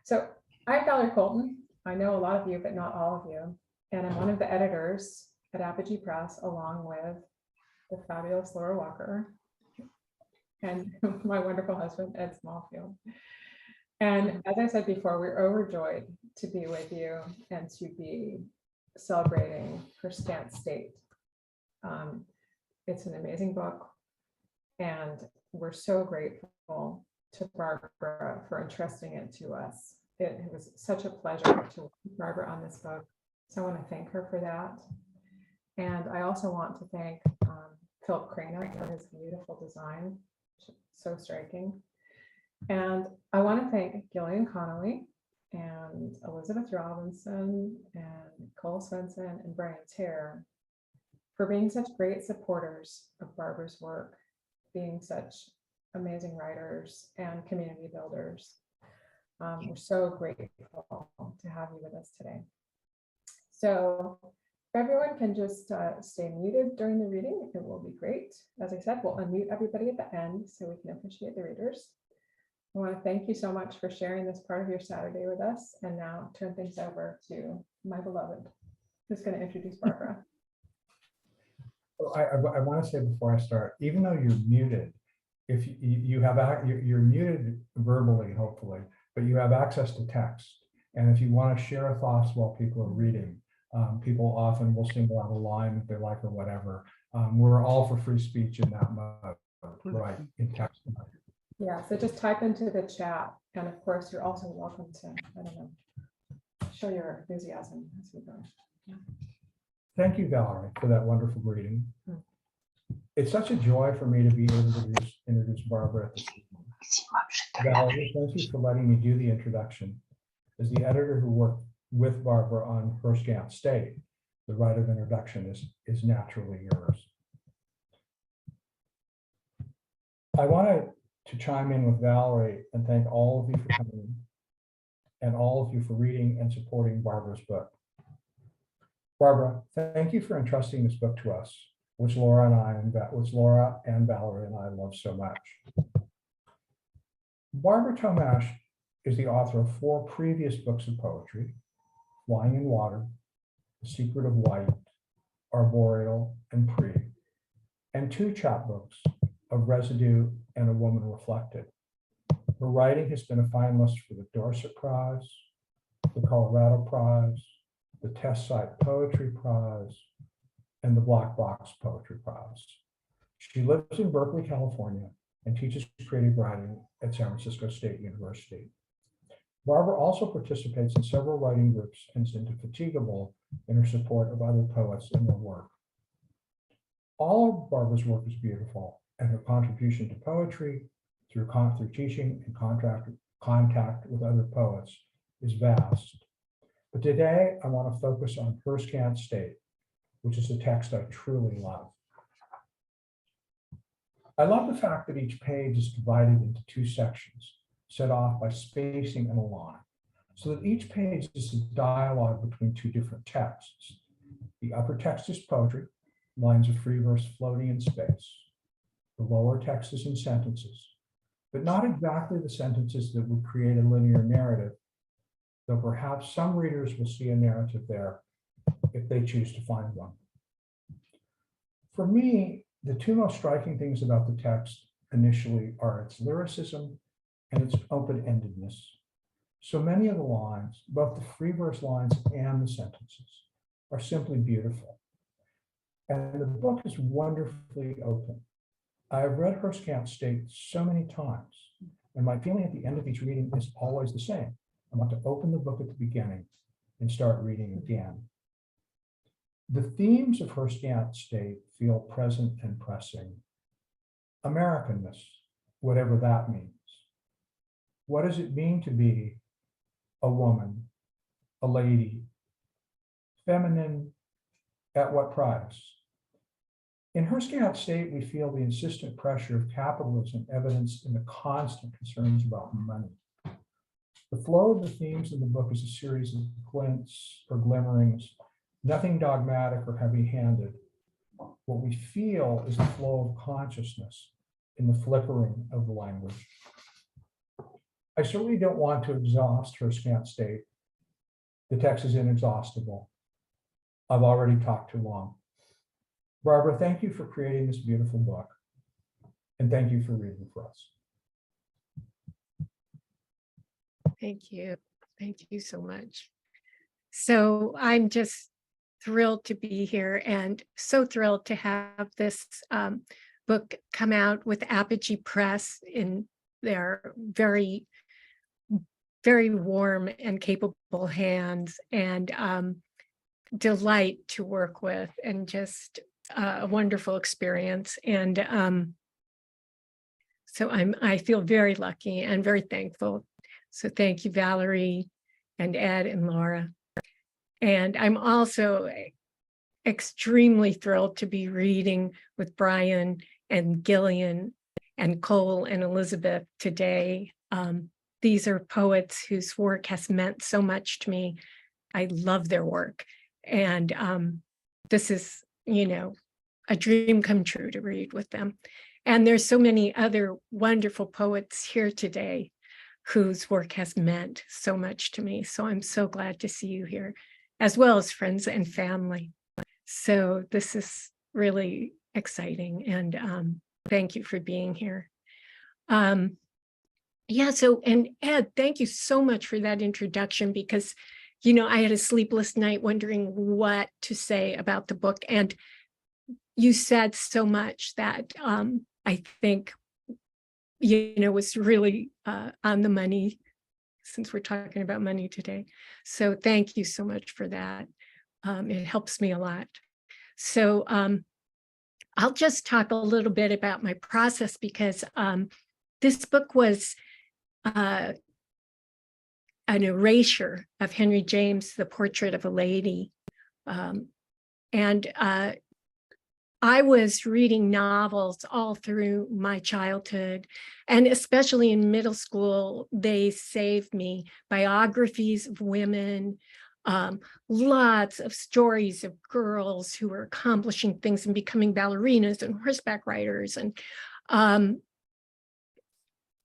So I'm Valerie Colton. I know a lot of you, but not all of you. And I'm one of the editors at Apogee Press, along with the fabulous Laura Walker and my wonderful husband, Ed Smallfield. And as I said before, we're overjoyed to be with you and to be celebrating her Scant State. It's an amazing book, and we're so grateful to Barbara for entrusting it to us. It was such a pleasure to work with Barbara on this book, so I want to thank her for that. And I also want to thank Philip Crana for his beautiful design, so striking. And I want to thank Gillian Conoley and Elizabeth Robinson and Cole Swensen and Brian Teare for being such great supporters of Barbara's work, being such amazing writers and community builders. We're so grateful to have you with us today. So everyone can just stay muted during the reading. It will be great. As I said, we'll unmute everybody at the end so we can appreciate the readers. I want to thank you so much for sharing this part of your Saturday with us, and now turn things over to my beloved, who's going to introduce Barbara. I want to say before I start, even though you're muted, if you have you're muted verbally, hopefully, but you have access to text. And if you want to share thoughts while people are reading, people often will single out a line if they like or whatever. We're all for free speech in that mode, right? In text. Yeah, so just type into the chat, and of course, you're also welcome to, I don't know, show your enthusiasm as we go. Yeah. Thank you, Valerie, for that wonderful greeting. It's such a joy for me to be able to introduce Barbara at this evening. Valerie, thank you for letting me do the introduction. As the editor who worked with Barbara on her Scant State, the right of introduction is naturally yours. I wanted to chime in with Valerie and thank all of you for coming and all of you for reading and supporting Barbara's book. Barbara, thank you for entrusting this book to us, which Laura and Valerie and I love so much. Barbara Tomash is the author of 4 previous books of poetry: Flying in Water, The Secret of White, Arboreal, and Pre, and 2 chapbooks of Residue and A Woman Reflected. Her writing has been a finalist for the Dorset Prize, the Colorado Prize, the Test Site Poetry Prize, and the Black Box Poetry Prize. She lives in Berkeley, California, and teaches creative writing at San Francisco State University. Barbara also participates in several writing groups and is indefatigable in her support of other poets and their work. All of Barbara's work is beautiful, and her contribution to poetry through teaching and contact with other poets is vast. But today, I want to focus on her Scant State, which is a text I truly love. I love the fact that each page is divided into 2 sections, set off by spacing and a line, so that each page is a dialogue between 2 different texts. The upper text is poetry, lines of free verse floating in space. The lower text is in sentences, but not exactly the sentences that would create a linear narrative, though perhaps some readers will see a narrative there if they choose to find one. For me, the 2 most striking things about the text initially are its lyricism and its open-endedness. So many of the lines, both the free verse lines and the sentences, are simply beautiful. And the book is wonderfully open. I have read her Scant State so many times, and my feeling at the end of each reading is always the same. I want to open the book at the beginning and start reading again. The themes of her Scant State feel present and pressing. Americanness, whatever that means. What does it mean to be a woman, a lady, feminine, at what price? In her Scant State, we feel the insistent pressure of capitalism evidenced in the constant concerns about money. The flow of the themes in the book is a series of glints or glimmerings, nothing dogmatic or heavy-handed. What we feel is the flow of consciousness in the flickering of the language. I certainly don't want to exhaust her scant state. The text is inexhaustible. I've already talked too long. Barbara, thank you for creating this beautiful book. And thank you for reading for us. Thank you. Thank you so much. So I'm just thrilled to be here and so thrilled to have this book come out with Apogee Press in their very, very warm and capable hands, and delight to work with, and just a wonderful experience. And so I feel very lucky and very thankful. So thank you, Valerie and Ed and Laura. And I'm also extremely thrilled to be reading with Brian and Gillian and Cole and Elizabeth today. These are poets whose work has meant so much to me. I love their work. And this is, a dream come true to read with them. And there's so many other wonderful poets here today whose work has meant so much to me. So I'm so glad to see you here, as well as friends and family. So this is really exciting, and thank you for being here. And Ed, thank you so much for that introduction, because, I had a sleepless night wondering what to say about the book, and you said so much that I think, was really on the money, since we're talking about money today. So thank you so much for that. It helps me a lot. So I'll just talk a little bit about my process, because this book was an erasure of Henry James' The Portrait of a Lady. I was reading novels all through my childhood, and especially in middle school, they saved me. Biographies of women, lots of stories of girls who were accomplishing things and becoming ballerinas and horseback riders. And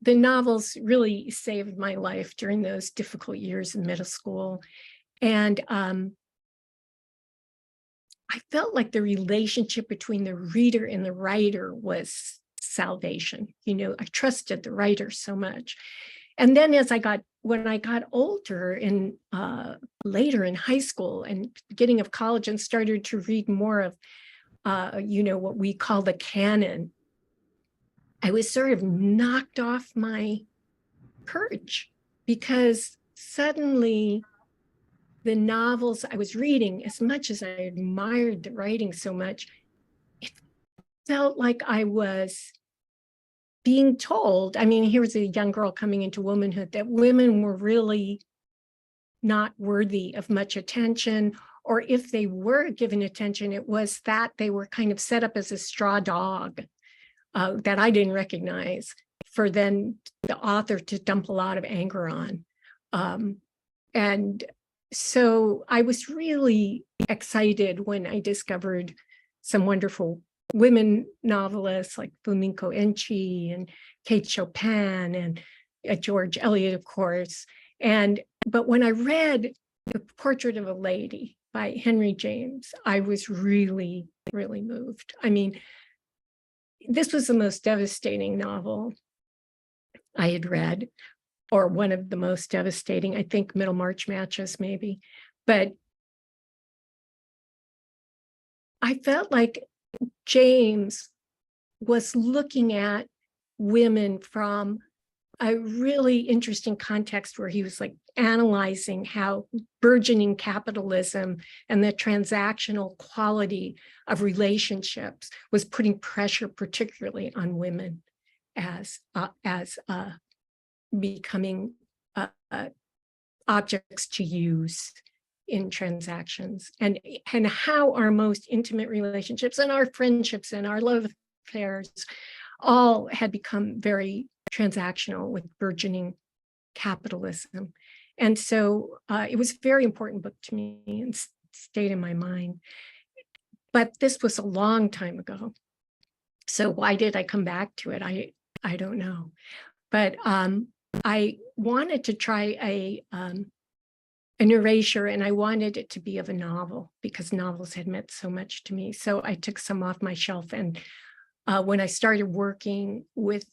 the novels really saved my life during those difficult years in middle school. And I felt like the relationship between the reader and the writer was salvation. I trusted the writer so much. And then when I got older and later in high school and beginning of college, and started to read more of, what we call the canon, I was sort of knocked off my perch, because suddenly the novels I was reading, as much as I admired the writing so much, it felt like I was being told, here was a young girl coming into womanhood, that women were really not worthy of much attention, or if they were given attention, it was that they were kind of set up as a straw dog that I didn't recognize, for then the author to dump a lot of anger on. And so I was really excited when I discovered some wonderful women novelists like Flamenco Enchi and Kate Chopin and George Eliot, of course. But when I read The Portrait of a Lady by Henry James, I was really, really moved. This was the most devastating novel I had read, or one of the most devastating. I think Middlemarch Matches, maybe. But I felt like James was looking at women from a really interesting context, where he was like analyzing how burgeoning capitalism and the transactional quality of relationships was putting pressure particularly on women as becoming objects to use in transactions, and how our most intimate relationships and our friendships and our love affairs all had become very transactional with burgeoning capitalism. And so it was a very important book to me and stayed in my mind. But this was a long time ago. So why did I come back to it? I don't know. But I wanted to try an erasure, and I wanted it to be of a novel because novels had meant so much to me. So I took some off my shelf, and when I started working with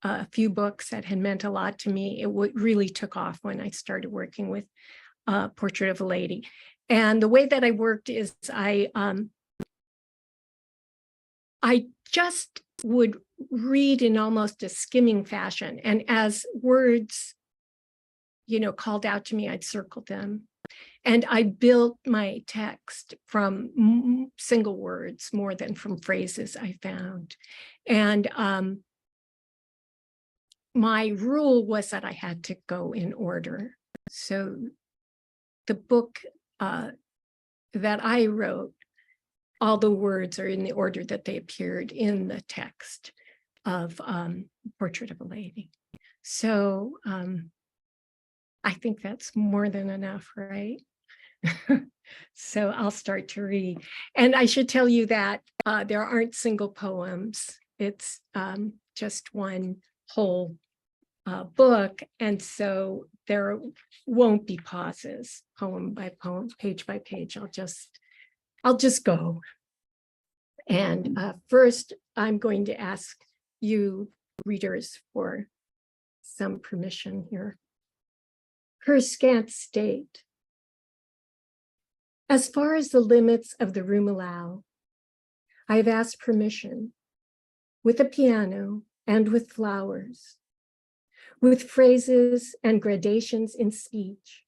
a few books that had meant a lot to me, it really took off when I started working with Portrait of a Lady. And the way that I worked is I just would read in almost a skimming fashion. And as words, called out to me, I'd circle them. And I built my text from single words more than from phrases I found. And my rule was that I had to go in order. So the book that I wrote, all the words are in the order that they appeared in the text of Portrait of a Lady. So I think that's more than enough, right? So I'll start to read. And I should tell you that there aren't single poems. It's just one whole book. And so there won't be pauses, poem by poem, page by page. I'll just go. And first, I'm going to ask you readers for some permission here. Her scant state. As far as the limits of the room allow, I have asked permission with a piano and with flowers, with phrases and gradations in speech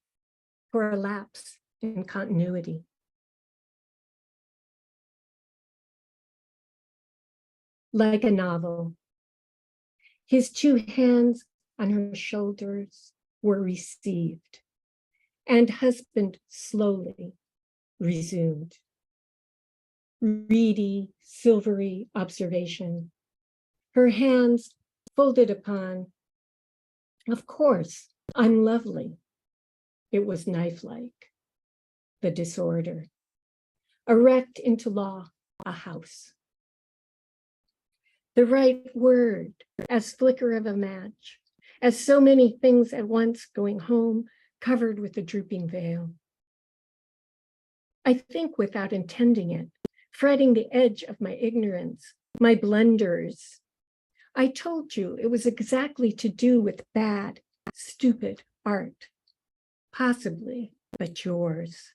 for a lapse in continuity. Like a novel, his two hands on her shoulders were received, and husband slowly resumed. Reedy, silvery observation, her hands folded upon, of course, I'm lovely. It was knife-like, the disorder. Erect into law, a house. The right word, as flicker of a match, as so many things at once going home, covered with a drooping veil. I think without intending it, fretting the edge of my ignorance, my blunders. I told you it was exactly to do with bad, stupid art. Possibly, but yours.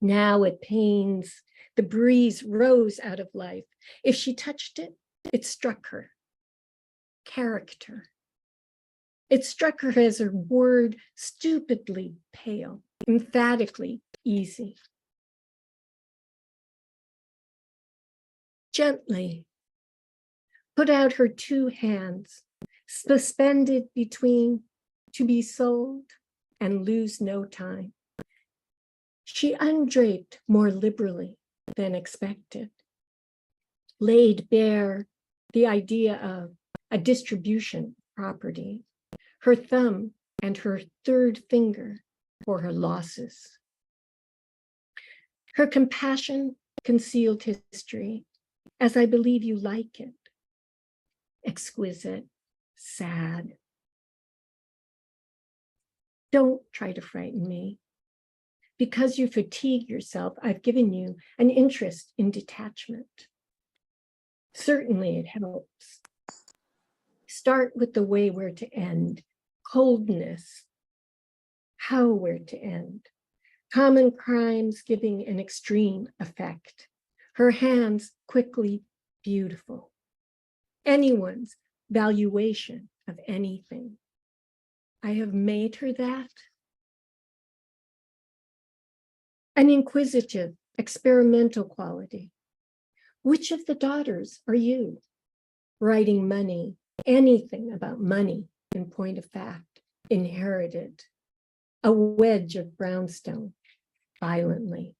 Now it pains. The breeze rose out of life. If she touched it, it struck her. Character. It struck her as a word stupidly pale, emphatically easy. Gently put out her two hands, suspended between to be sold and lose no time. She undraped more liberally than expected, laid bare the idea of a distribution property, her thumb and her third finger for her losses. Her compassion concealed history, as I believe you like it. Exquisite, sad. Don't try to frighten me. Because you fatigue yourself, I've given you an interest in detachment. Certainly it helps. Start with the way we're to end, coldness, how we're to end. Common crimes giving an extreme effect. Her hands quickly beautiful. Anyone's valuation of anything. I have made her that. An inquisitive, experimental quality. Which of the daughters are you? Writing money, anything about money, in point of fact, inherited. A wedge of brownstone, violently.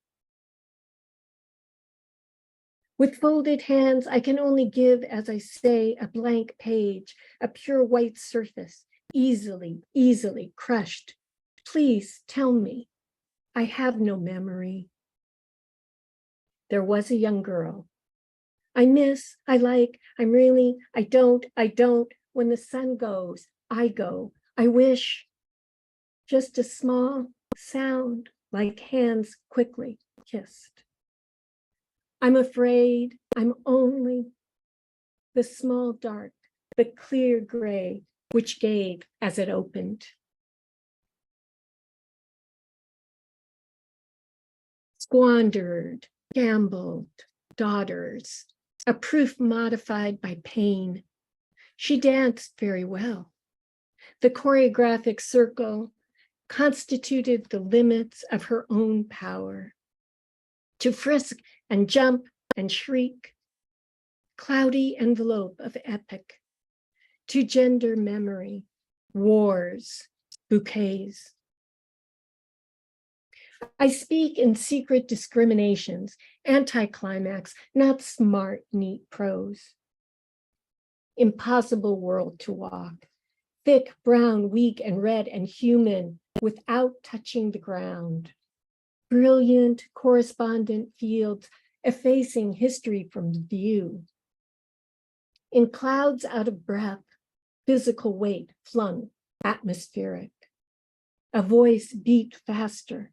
With folded hands, I can only give, as I say, a blank page, a pure white surface, easily crushed. Please tell me, I have no memory. There was a young girl. I miss, I like, I'm really, I don't, when the sun goes, I go. I wish just a small sound like hands quickly kissed. I'm afraid I'm only the small dark, the clear gray, which gave as it opened. Squandered, gambled, daughters, a proof modified by pain. She danced very well. The choreographic circle constituted the limits of her own power. To frisk and jump and shriek, cloudy envelope of epic. To gender memory, wars, bouquets. I speak in secret discriminations, anticlimax, not smart, neat prose. Impossible world to walk, thick, brown, weak, and red, and human without touching the ground. Brilliant correspondent fields effacing history from view. In clouds out of breath, physical weight flung, atmospheric. A voice beat faster.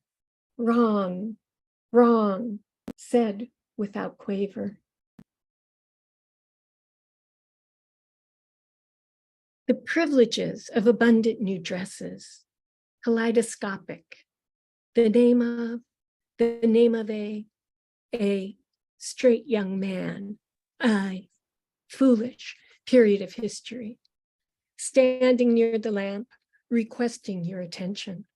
Wrong, wrong, said without quaver. The privileges of abundant new dresses, kaleidoscopic, the name of a straight young man, a foolish period of history, standing near the lamp, requesting your attention.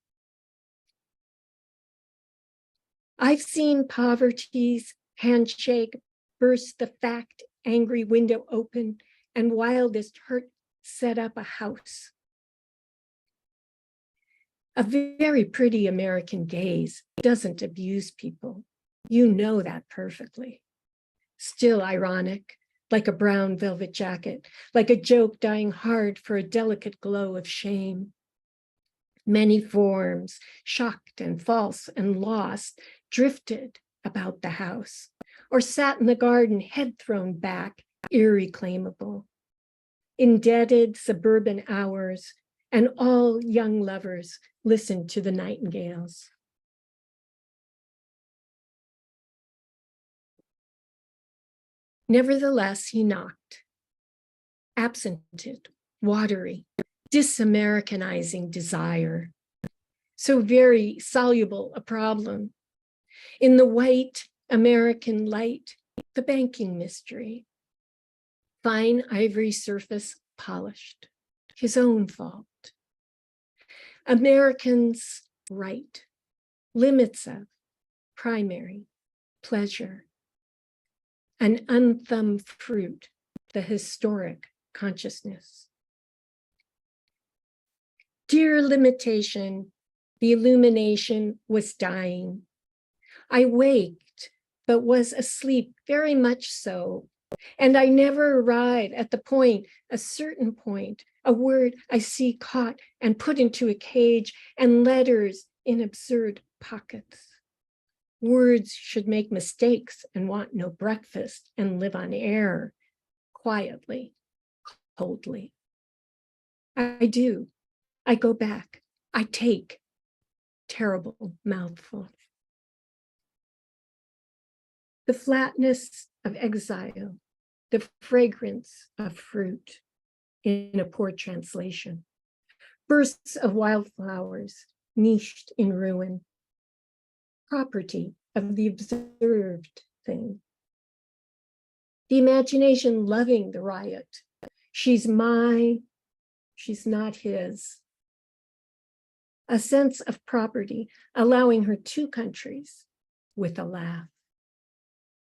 I've seen poverty's handshake burst the fact, angry window open, and wildest hurt set up a house. A very pretty American gaze doesn't abuse people. You know that perfectly. Still ironic, like a brown velvet jacket, like a joke dying hard for a delicate glow of shame. Many forms, shocked and false and lost, drifted about the house, or sat in the garden, head thrown back, irreclaimable. Indebted suburban hours, and all young lovers listened to the nightingales. Nevertheless, he knocked, absented, watery, disamericanizing desire. So very soluble a problem. In the white American light, the banking mystery. Fine ivory surface polished, his own fault. Americans' right, limits of primary pleasure. An unthumbed fruit, the historic consciousness. Dear limitation, the illumination was dying. I waked, but was asleep very much so. And I never arrive at the point, a certain point, a word I see caught and put into a cage, and letters in absurd pockets. Words should make mistakes and want no breakfast and live on air, quietly, coldly. I do. I go back. I take. Terrible mouthful. The flatness of exile, the fragrance of fruit in a poor translation. Bursts of wildflowers niched in ruin. Property of the observed thing. The imagination loving the riot. She's mine, she's not his. A sense of property allowing her two countries with a laugh.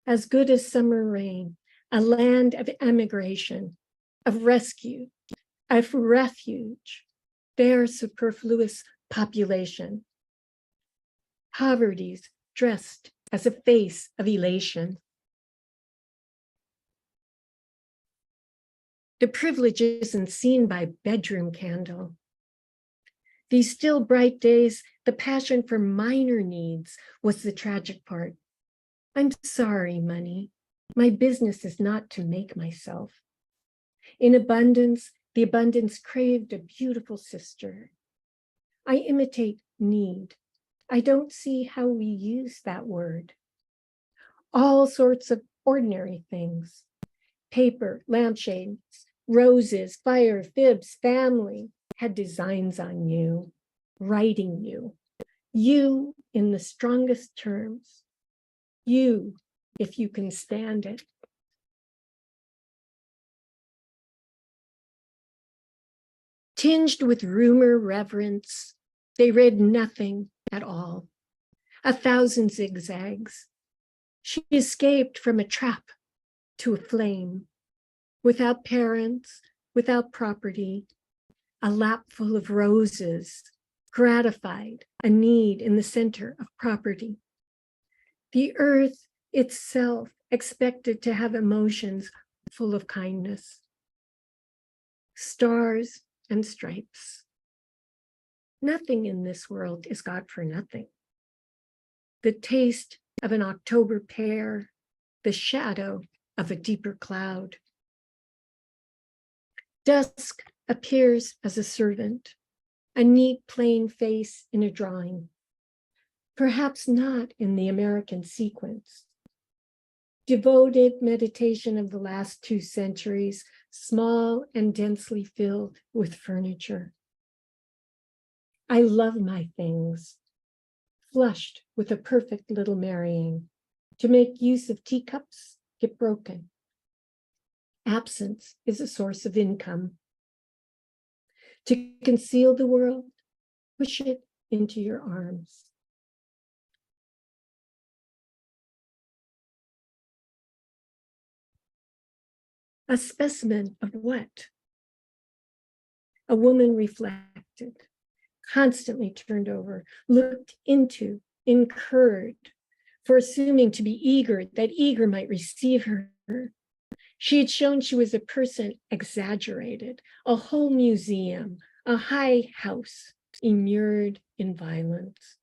As good as summer rain, a land of emigration, of rescue, of refuge, their superfluous population. Poverty's dressed as a face of elation. The privilege isn't seen by bedroom candle. These still bright days, the passion for minor needs was the tragic part. I'm sorry, money. My business is not to make myself. In abundance, The abundance craved a beautiful sister. I imitate need. I don't see how we use that word. All sorts of ordinary things. Paper, lampshades, roses, fire, fibs, family had designs on you, writing you. You in the strongest terms. You, if you can stand it. Tinged with rumor, reverence, they read nothing at all. 1,000 zigzags. She escaped from a trap to a flame, without parents, without property, a lap full of roses, gratified a need in the center of property. The earth itself expected to have emotions full of kindness. Stars and stripes. Nothing in this world is got for nothing. The taste of an October pear, the shadow of a deeper cloud. Dusk appears as a servant, a neat plain face in a drawing, perhaps not in the American sequence. Devoted meditation of the last 2 centuries, small and densely filled with furniture. I love my things, flushed with a perfect little marrying, to make use of teacups, get broken. Absence is a source of income. To conceal the world, push it into your arms. A specimen of what? A woman reflected, constantly turned over, looked into, incurred, for assuming to be eager, that eager might receive her. She had shown she was a person exaggerated, a whole museum, a high house, immured in violence,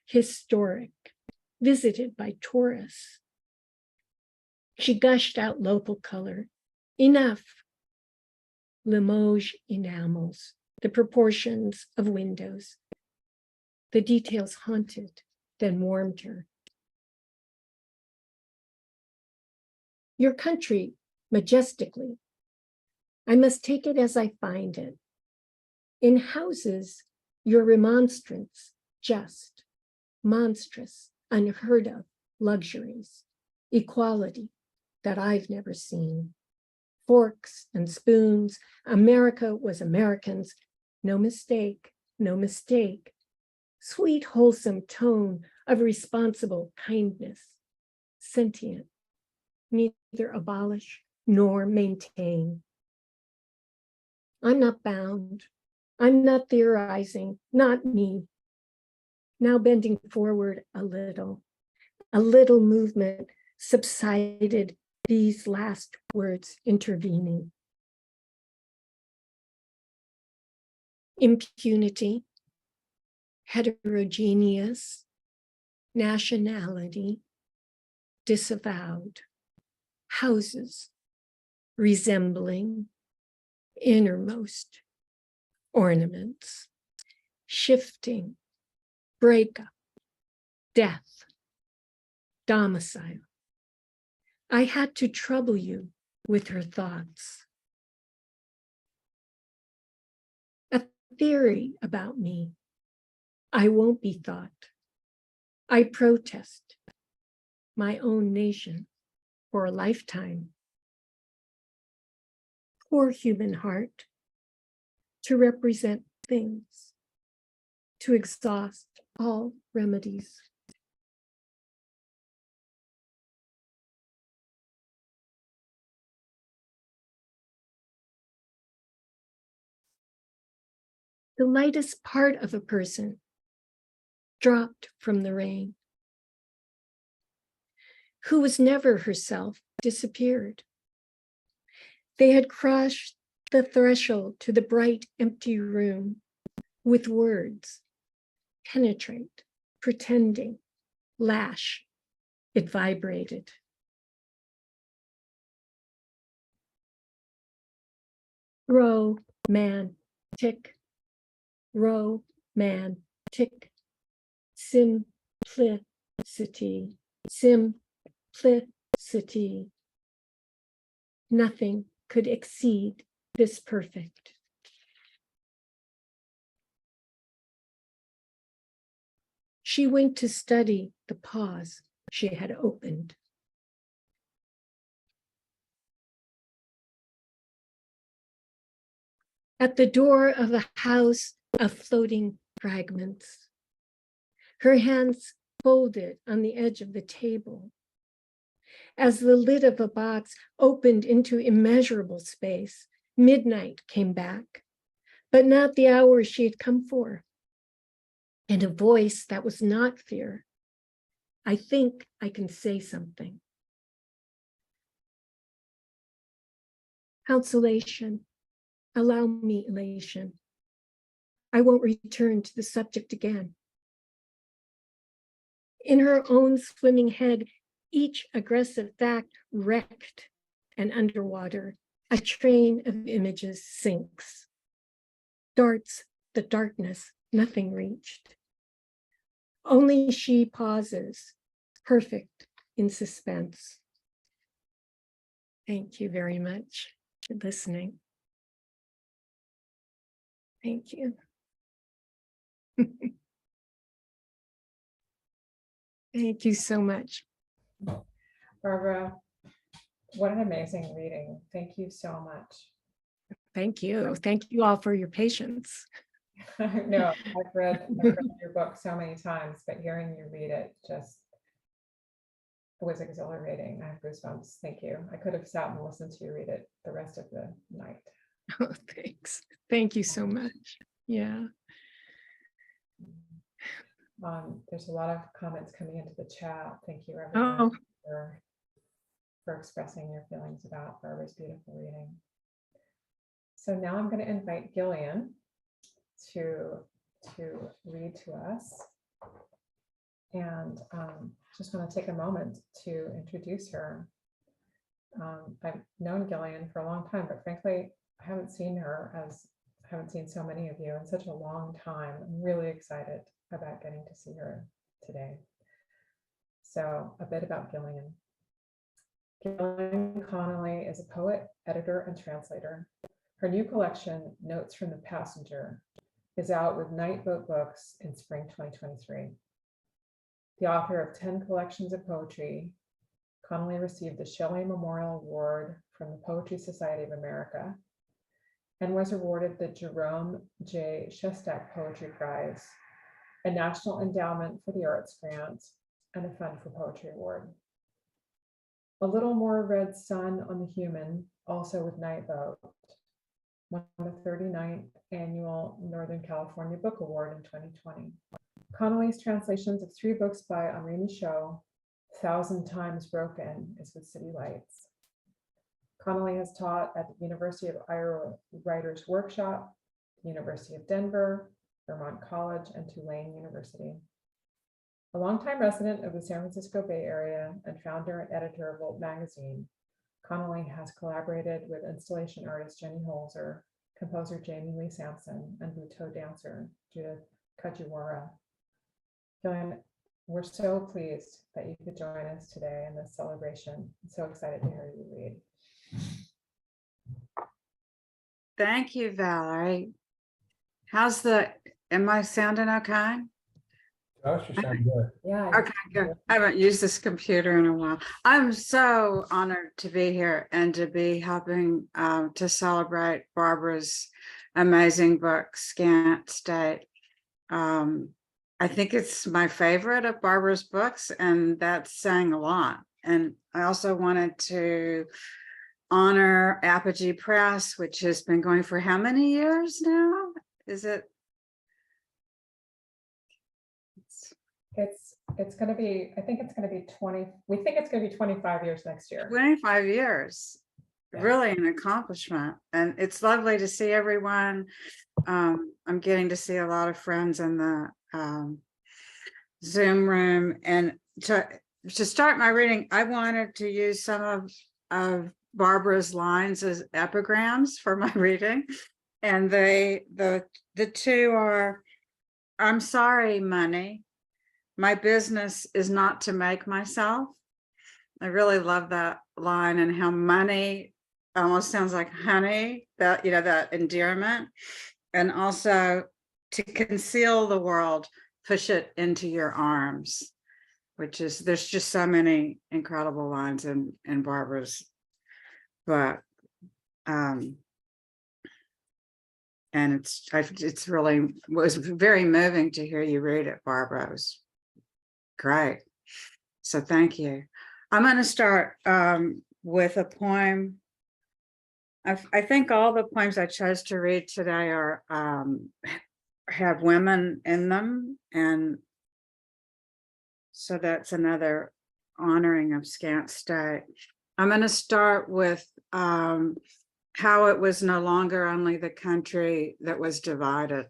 historic, visited by tourists. She gushed out local color. Enough. Limoges enamels, the proportions of windows. The details haunted, then warmed her. Your country, majestically. I must take it as I find it. In houses, your remonstrance, just, monstrous, unheard of luxuries, equality that I've never seen. Forks and spoons, America was Americans, no mistake, no mistake. Sweet, wholesome tone of responsible kindness, sentient, neither abolish nor maintain. I'm not bound. I'm not theorizing, not me. Now bending forward a little movement subsided, these last words intervening. Impunity, heterogeneous, nationality, disavowed, houses, resembling, innermost, ornaments, shifting, breakup, death, domicile. I had to trouble you with her thoughts. A theory about me. I won't be thought. I protest my own nation for a lifetime. Poor human heart, to represent things, to exhaust all remedies. The lightest part of a person dropped from the rain, who was never herself disappeared. They had crossed the threshold to the bright, empty room with words, penetrate, pretending, lash. It vibrated. Throw man, tick, romantic, simplicity, simplicity. Nothing could exceed this perfect. She went to study the pause she had opened. At the door of a house of floating fragments, her hands folded on the edge of the table. As the lid of a box opened into immeasurable space, midnight came back, but not the hour she had come for. And a voice that was not fear. I think I can say something. Consolation, allow me elation. I won't return to the subject again. In her own swimming head, each aggressive fact wrecked, and underwater, a train of images sinks. Darts the darkness, nothing reached. Only she pauses, perfect in suspense. Thank you very much for listening. Thank you. Thank you so much. Barbara, what an amazing reading. Thank you so much. Thank you. Thank you all for your patience. No, I've read your book so many times, but hearing you read it just was exhilarating. I have goosebumps. Thank you. I could have sat and listened to you read it the rest of the night. Oh, thanks. Thank you so much. Yeah. There's a lot of comments coming into the chat. Thank you, everyone, for expressing your feelings about Barbara's beautiful reading. So now I'm going to invite Gillian to read to us. And just want to take a moment to introduce her. I've known Gillian for a long time, but frankly, I haven't seen so many of you in such a long time. I'm really excited about getting to see her today. So a bit about Gillian. Gillian Conoley is a poet, editor, and translator. Her new collection, Notes from the Passenger, is out with Nightboat Books in spring 2023. The author of 10 collections of poetry, Conoley received the Shelley Memorial Award from the Poetry Society of America and was awarded the Jerome J. Shestak Poetry Prize, a National Endowment for the Arts grant, and a Fund for Poetry Award. A Little More Red Sun on the Human, also with Nightboat, won the 39th Annual Northern California Book Award in 2020. Conoley's translations of 3 books by Henri Michaud, 1,000 Times Broken, is with City Lights. Conoley has taught at the University of Iowa Writers Workshop, the University of Denver, Vermont College, and Tulane University. A longtime resident of the San Francisco Bay Area and founder and editor of Volt Magazine, Conoley has collaborated with installation artist Jenny Holzer, composer Jamie Lee Sampson, and Butoh dancer Judith Kajiwara. Gillian, we're so pleased that you could join us today in this celebration. I'm so excited to hear you read. Thank you, Valerie. Am I sounding okay? That should sound good. Yeah. Okay, good. I haven't used this computer in a while. I'm so honored to be here and to be helping to celebrate Barbara's amazing book, Scant State. I think it's my favorite of Barbara's books, and that's saying a lot. And I also wanted to honor Apogee Press, which has been going for how many years now? Is it? It's going to be, I think it's going to be 20, we think it's going to be 25 years next year. 25 years. Yeah. Really an accomplishment. And it's lovely to see everyone. I'm getting to see a lot of friends in the Zoom room. And to start my reading, I wanted to use some of Barbara's lines as epigrams for my reading. And the two are, I'm sorry, money. My business is not to make myself. I really love that line, and how money almost sounds like honey, that, you know, that endearment. And also to conceal the world, push it into your arms, which is, there's just so many incredible lines in Barbara's book. And it's really was very moving to hear you read it, Barbara. It was great. So thank you. I'm going to start with a poem. I think all the poems I chose to read today are have women in them, and so that's another honoring of Scant State. I'm going to start with how it was no longer only the country that was divided.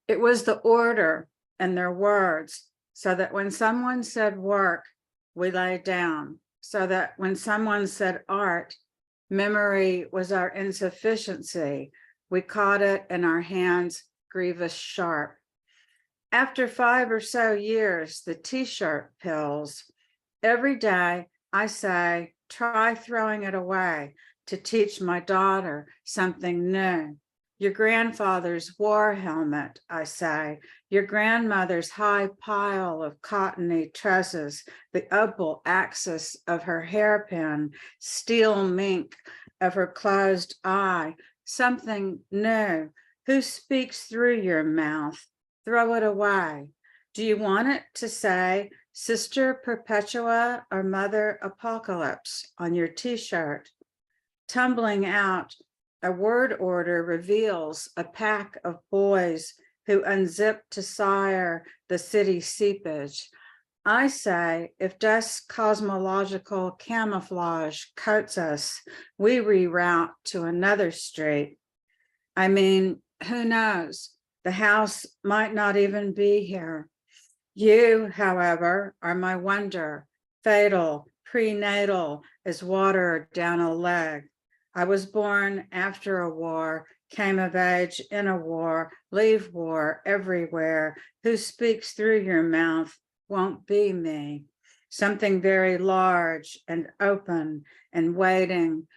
It was the order and their words, so that when someone said work, we lay down, so that when someone said art, memory was our insufficiency. We caught it in our hands, grievous sharp. After 5 or so years, the t-shirt pills, every day I say, try throwing it away to teach my daughter something new. Your grandfather's war helmet, I say, your grandmother's high pile of cottony tresses, the opal axis of her hairpin, steel mink of her closed eye, something new. Who speaks through your mouth? Throw it away. Do you want it to say Sister Perpetua or Mother Apocalypse on your t-shirt? Tumbling out, a word order reveals a pack of boys who unzip to sire the city seepage. I say, if dust cosmological camouflage coats us, we reroute to another street. I mean, who knows? The house might not even be here. You, however, are my wonder, fatal, prenatal as water down a leg. I was born after a war, came of age in a war, leave war everywhere. Who speaks through your mouth won't be me. Something very large and open and waiting.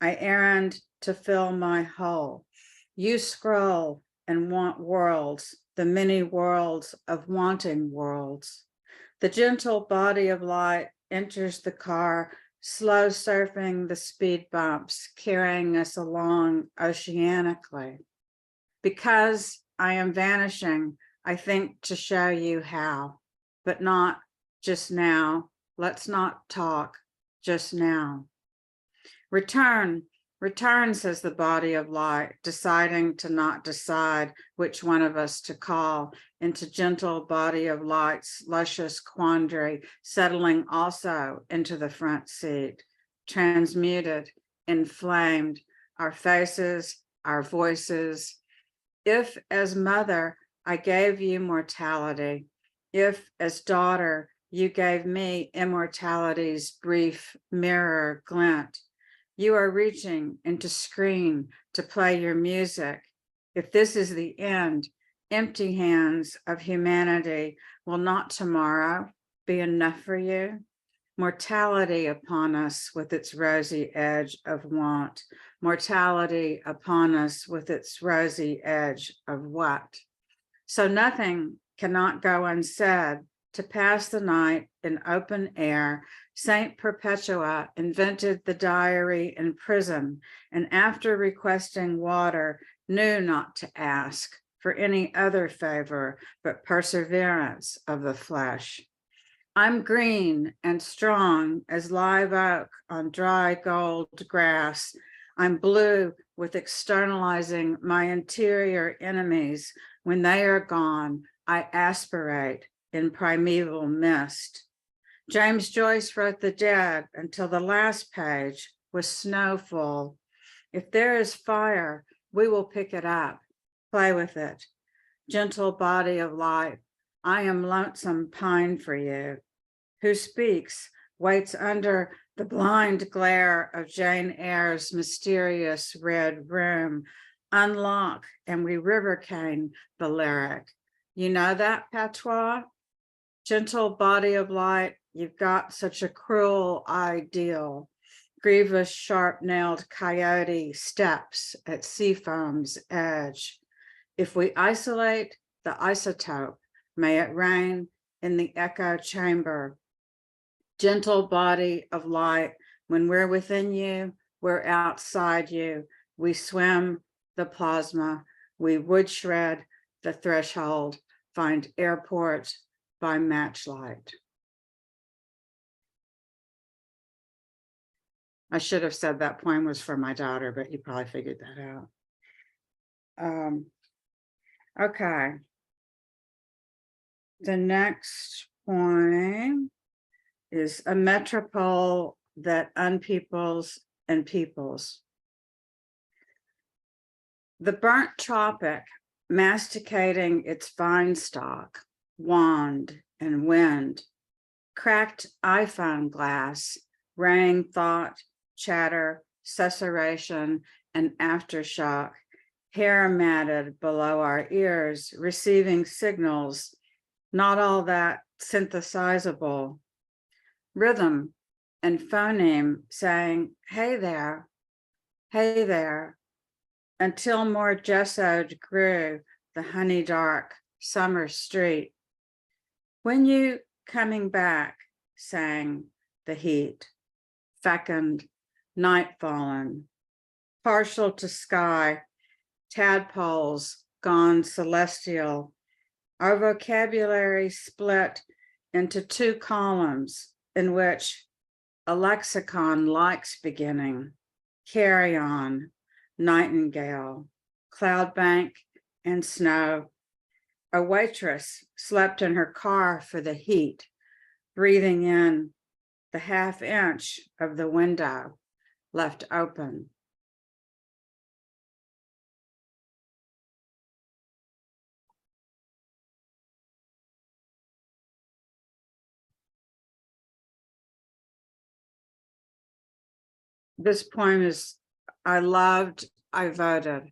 I errand to fill my hole. You scroll and want worlds, the many worlds of wanting worlds. The gentle body of light enters the car, slow surfing the speed bumps, carrying us along oceanically. Because I am vanishing, I think to show you how, but not just now. Let's not talk just now. Return, says the body of light, deciding to not decide which one of us to call into gentle body of light's luscious quandary, settling also into the front seat, transmuted, inflamed, our faces, our voices. If as mother, I gave you mortality, if as daughter, you gave me immortality's brief mirror glint, you are reaching into screen to play your music. If this is the end, empty hands of humanity, will not tomorrow be enough for you? Mortality upon us with its rosy edge of want. Mortality upon us with its rosy edge of what? So nothing cannot go unsaid. To pass the night in open air, Saint Perpetua invented the diary in prison, and after requesting water, knew not to ask for any other favor but perseverance of the flesh. I'm green and strong as live oak on dry gold grass. I'm blue with externalizing my interior enemies. When they are gone, I aspirate in primeval mist. James Joyce wrote The Dead until the last page was snowfall. If there is fire, we will pick it up, play with it. Gentle body of light, I am lonesome pine for you. Who speaks? waits under the blind glare of Jane Eyre's mysterious red room. Unlock and we river cane the lyric. You know that patois? Gentle body of light, you've got such a cruel ideal. Grievous sharp-nailed coyote steps at sea foam's edge. If we isolate the isotope, may it rain in the echo chamber. Gentle body of light, when we're within you, we're outside you. We swim the plasma, we would shred the threshold, find airport by matchlight. I should have said that poem was for my daughter, but you probably figured that out. Okay. The next poem is a metropole that unpeoples and peoples. The burnt tropic, masticating its vine stalk, wand and wind, cracked iPhone glass, rang thought, chatter, susurration, and aftershock, hair matted below our ears, receiving signals, not all that synthesizable. Rhythm and phoneme saying, hey there, until more gessoed grew the honey dark summer street. When you coming back, sang the heat, fecund, night fallen, partial to sky, tadpoles gone celestial. Our vocabulary split into two columns in which a lexicon likes beginning, carry on, nightingale, cloud bank, and snow. A waitress slept in her car for the heat, breathing in the half inch of the window left open. This poem is, I loved, I voted.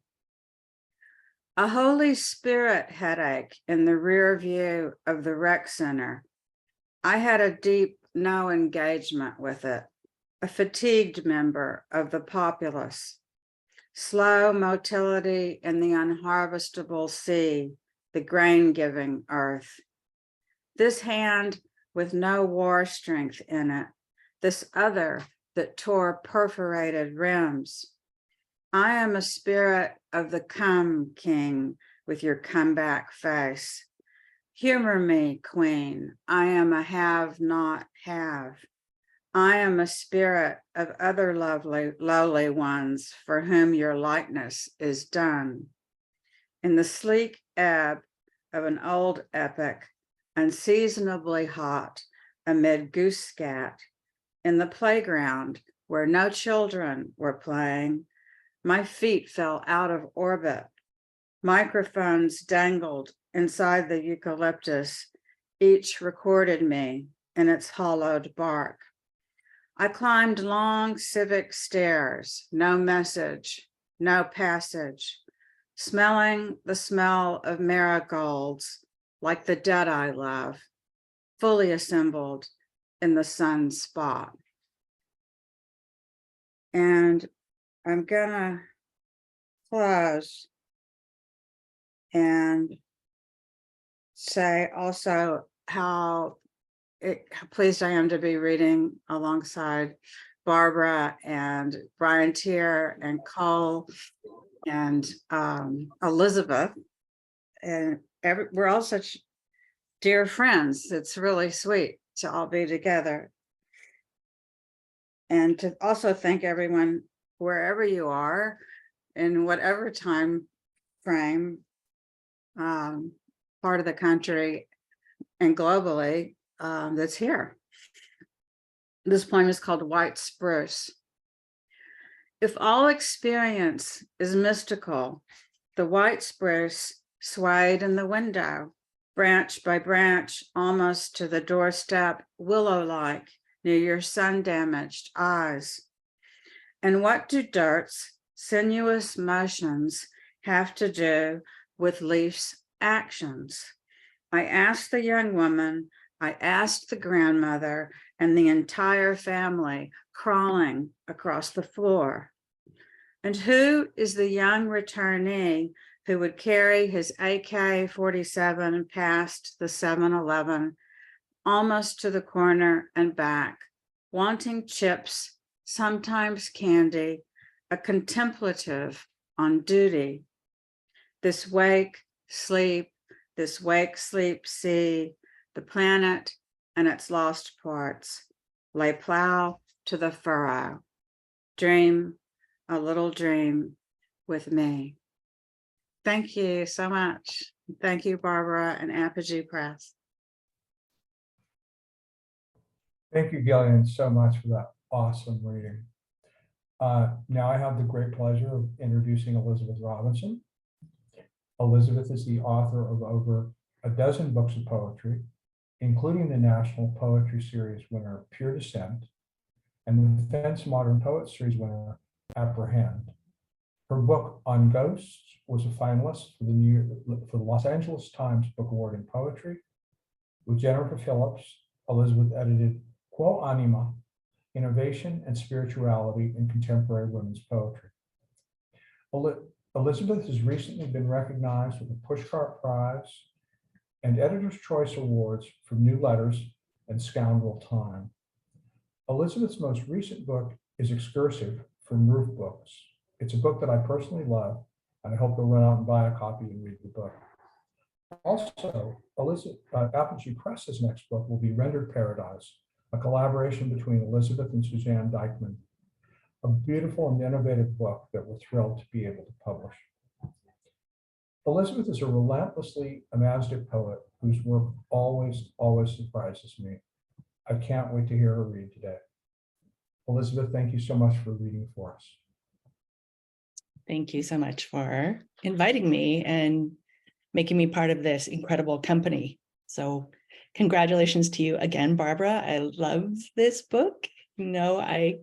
A Holy Spirit headache in the rear view of the rec center. I had a deep no engagement with it, a fatigued member of the populace. Slow motility in the unharvestable sea, the grain-giving earth. This hand with no war strength in it, this other that tore perforated rims. I am a spirit of the come king with your comeback face. Humor me, queen. I am a have not have. I am a spirit of other lovely, lowly ones for whom your likeness is done. In the sleek ebb of an old epic, unseasonably hot amid goose scat, in the playground where no children were playing, my feet fell out of orbit. Microphones dangled inside the eucalyptus, each recorded me in its hollowed bark. I climbed long civic stairs, no message, no passage, smelling the smell of marigolds like the dead I love, fully assembled in the sun spot. And I'm gonna close and say also how pleased I am to be reading alongside Barbara and Brian Teare and Cole and Elizabeth. And we're all such dear friends. It's really sweet to all be together. And to also thank everyone, wherever you are, in whatever time frame, part of the country and globally, that's here. This poem is called White Spruce. If all experience is mystical, the white spruce swayed in the window, branch by branch, almost to the doorstep, willow-like, near your sun-damaged eyes? And what do dirt's sinuous motions have to do with Leaf's actions? I asked the young woman, I asked the grandmother, and the entire family crawling across the floor. And who is the young returnee who would carry his AK-47 past the 7-Eleven, almost to the corner and back, wanting chips, sometimes candy, a contemplative on duty? This wake, sleep, see, the planet and its lost parts, lay plow to the furrow, dream a little dream with me. Thank you so much. Thank you, Barbara and Apogee Press. Thank you, Gillian, so much for that awesome reading. Now I have the great pleasure of introducing Elizabeth Robinson. Elizabeth is the author of over a dozen books of poetry, including the National Poetry Series winner, Pure Descent, and the Defense Modern Poets Series winner, Apprehend. Her book on ghosts was a finalist for the Los Angeles Times Book Award in Poetry. With Jennifer Phillips, Elizabeth edited Quo Anima, Innovation and Spirituality in Contemporary Women's Poetry. Elizabeth has recently been recognized with the Pushcart Prize and Editor's Choice Awards for New Letters and Scoundrel Time. Elizabeth's most recent book is Excursive from Roof Books. It's a book that I personally love, and I hope you'll run out and buy a copy and read the book. Also, Apogee Press's next book will be Rendered Paradise, a collaboration between Elizabeth and Suzanne Dykman, a beautiful and innovative book that we're thrilled to be able to publish. Elizabeth is a relentlessly imaginative poet whose work always surprises me. I can't wait to hear her read today. Elizabeth, thank you so much for reading for us. Thank you so much for inviting me and making me part of this incredible company. So congratulations to you again, Barbara. I love this book. You know, I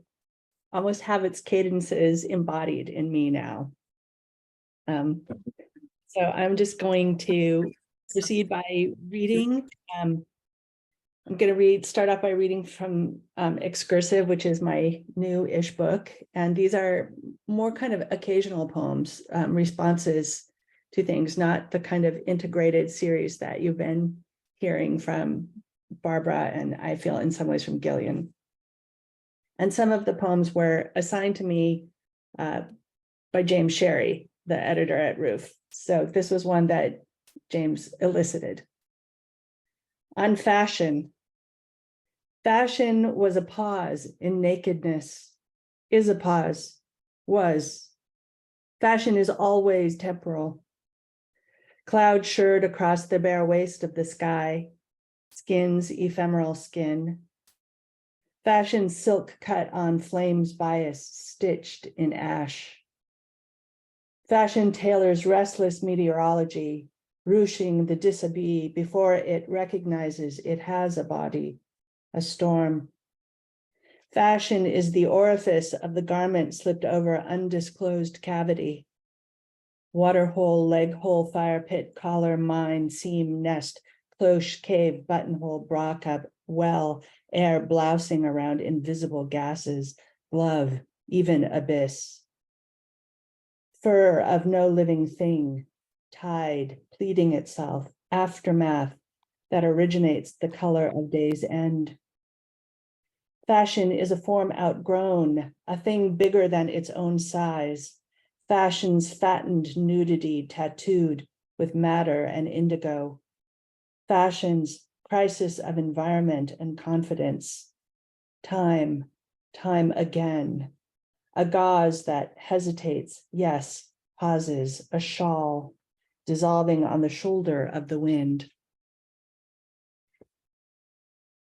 almost have its cadences embodied in me now. So I'm just going to proceed by reading. I'm going to start off by reading from Excursive, which is my new-ish book. And these are more kind of occasional poems, responses to things, not the kind of integrated series that you've been hearing from Barbara, and I feel in some ways from Gillian. And some of the poems were assigned to me by James Sherry, the editor at Roof. So this was one that James elicited. On fashion. Fashion was a pause in nakedness, is a pause, was. Fashion is always temporal. Cloud shirred across the bare waste of the sky, skin's ephemeral skin. Fashion silk cut on flames bias, stitched in ash. Fashion tailors restless meteorology, ruching the dishabille before it recognizes it has a body, a storm. Fashion is the orifice of the garment slipped over undisclosed cavity. Waterhole, leg hole, fire pit, collar, mine, seam, nest, cloche, cave, buttonhole, bra cup, well, air blousing around invisible gases, glove, even abyss. Fur of no living thing, tide, pleading itself, aftermath that originates the color of day's end. Fashion is a form outgrown, a thing bigger than its own size. Fashion's fattened nudity tattooed with madder and indigo. Fashion's crisis of environment and confidence. Time again. A gauze that hesitates, yes, pauses, a shawl dissolving on the shoulder of the wind.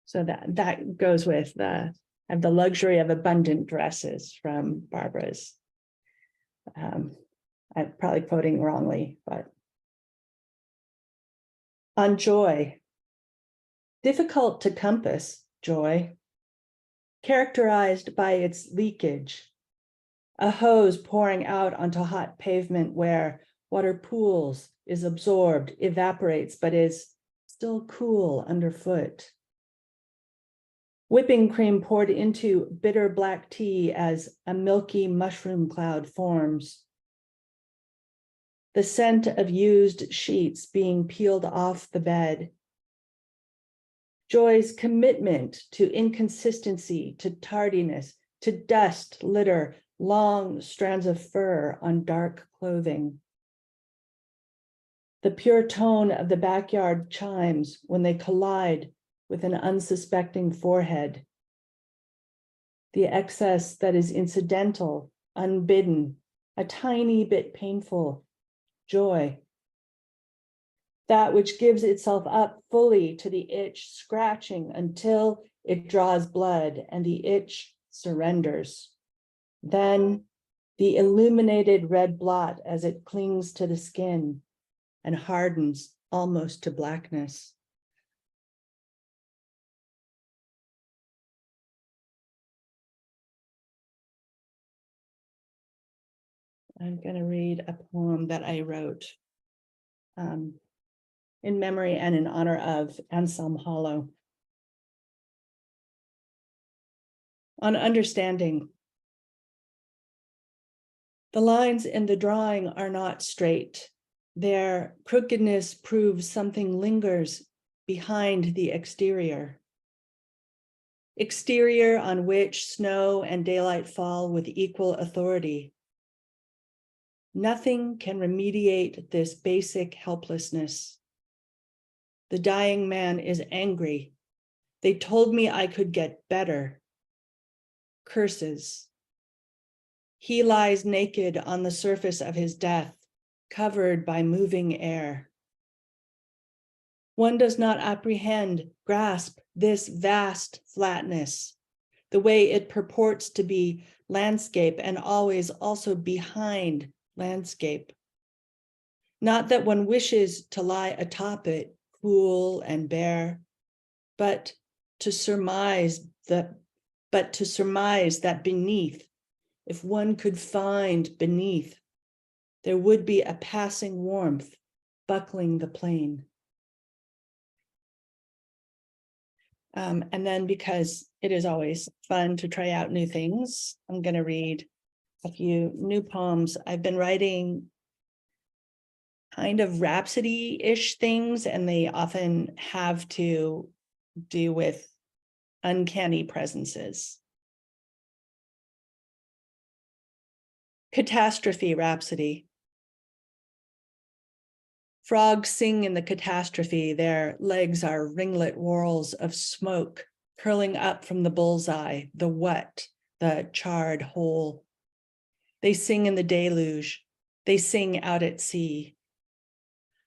So that goes with I have the luxury of abundant dresses from Barbara's. I'm probably quoting wrongly, but. On joy. Difficult to compass, joy. characterized by its leakage, a hose pouring out onto hot pavement where water pools, is absorbed, evaporates, but is still cool underfoot. Whipping cream poured into bitter black tea as a milky mushroom cloud forms. The scent of used sheets being peeled off the bed. Joy's commitment to inconsistency, to tardiness, to dust, litter, long strands of fur on dark clothing. The pure tone of the backyard chimes when they collide with an unsuspecting forehead. The excess that is incidental, unbidden, a tiny bit painful, joy. That which gives itself up fully to the itch, scratching until it draws blood and the itch surrenders. Then the illuminated red blot as it clings to the skin and hardens almost to blackness. I'm going to read a poem that I wrote in memory and in honor of Anselm Hollow. On understanding. The lines in the drawing are not straight. Their crookedness proves something lingers behind the exterior. Exterior on which snow and daylight fall with equal authority. Nothing can remediate this basic helplessness. The dying man is angry. They told me I could get better. Curses. He lies naked on the surface of his death, covered by moving air. One does not apprehend, grasp this vast flatness, the way it purports to be landscape and always also behind landscape. Not that one wishes to lie atop it, cool and bare, but to surmise that beneath, if one could find beneath, there would be a passing warmth buckling the plain. And then, because it is always fun to try out new things, I'm going to read a few new poems. I've been writing kind of rhapsody-ish things, and they often have to do with uncanny presences. Catastrophe Rhapsody. Frogs sing in the catastrophe. Their legs are ringlet whorls of smoke curling up from the bullseye, the what, the charred hole. They sing in the deluge. They sing out at sea.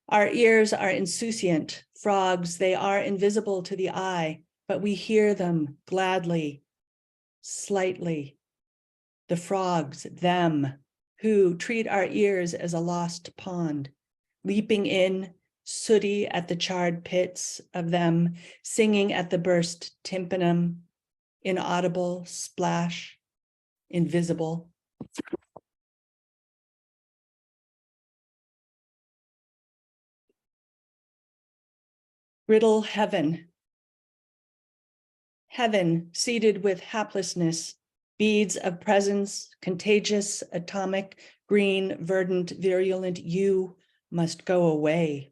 Our ears are insouciant. Frogs, they are invisible to the eye, but we hear them gladly, slightly. The frogs, them, who treat our ears as a lost pond, leaping in, sooty at the charred pits of them, singing at the burst tympanum, inaudible, splash, invisible. Riddle heaven. Heaven, seated with haplessness, beads of presence, contagious, atomic, green, verdant, virulent, you must go away.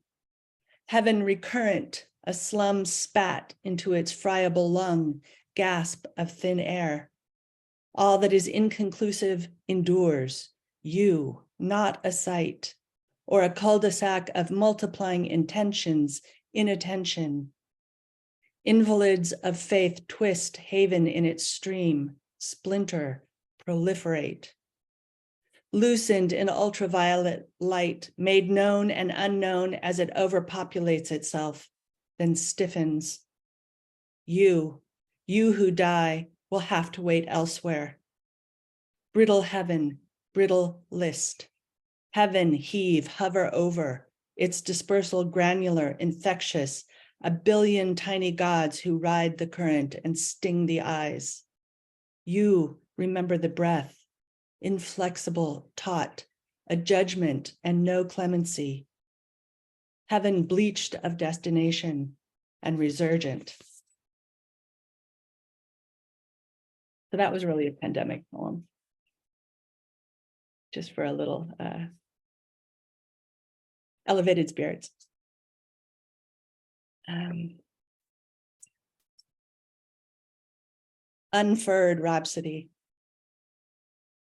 Heaven recurrent, a slum spat into its friable lung, gasp of thin air. All that is inconclusive endures, you, not a sight, or a cul-de-sac of multiplying intentions, inattention. Invalids of faith twist haven in its stream, splinter, proliferate. Loosened in ultraviolet light, made known and unknown as it overpopulates itself, then stiffens. You who die, will have to wait elsewhere. Brittle heaven, brittle list. Heaven heave, hover over, its dispersal granular, infectious, a billion tiny gods who ride the current and sting the eyes. You remember the breath, inflexible, taut, a judgment and no clemency. Heaven bleached of destination and resurgent. So that was really a pandemic poem. Just for a little elevated spirits. Unfurred Rhapsody.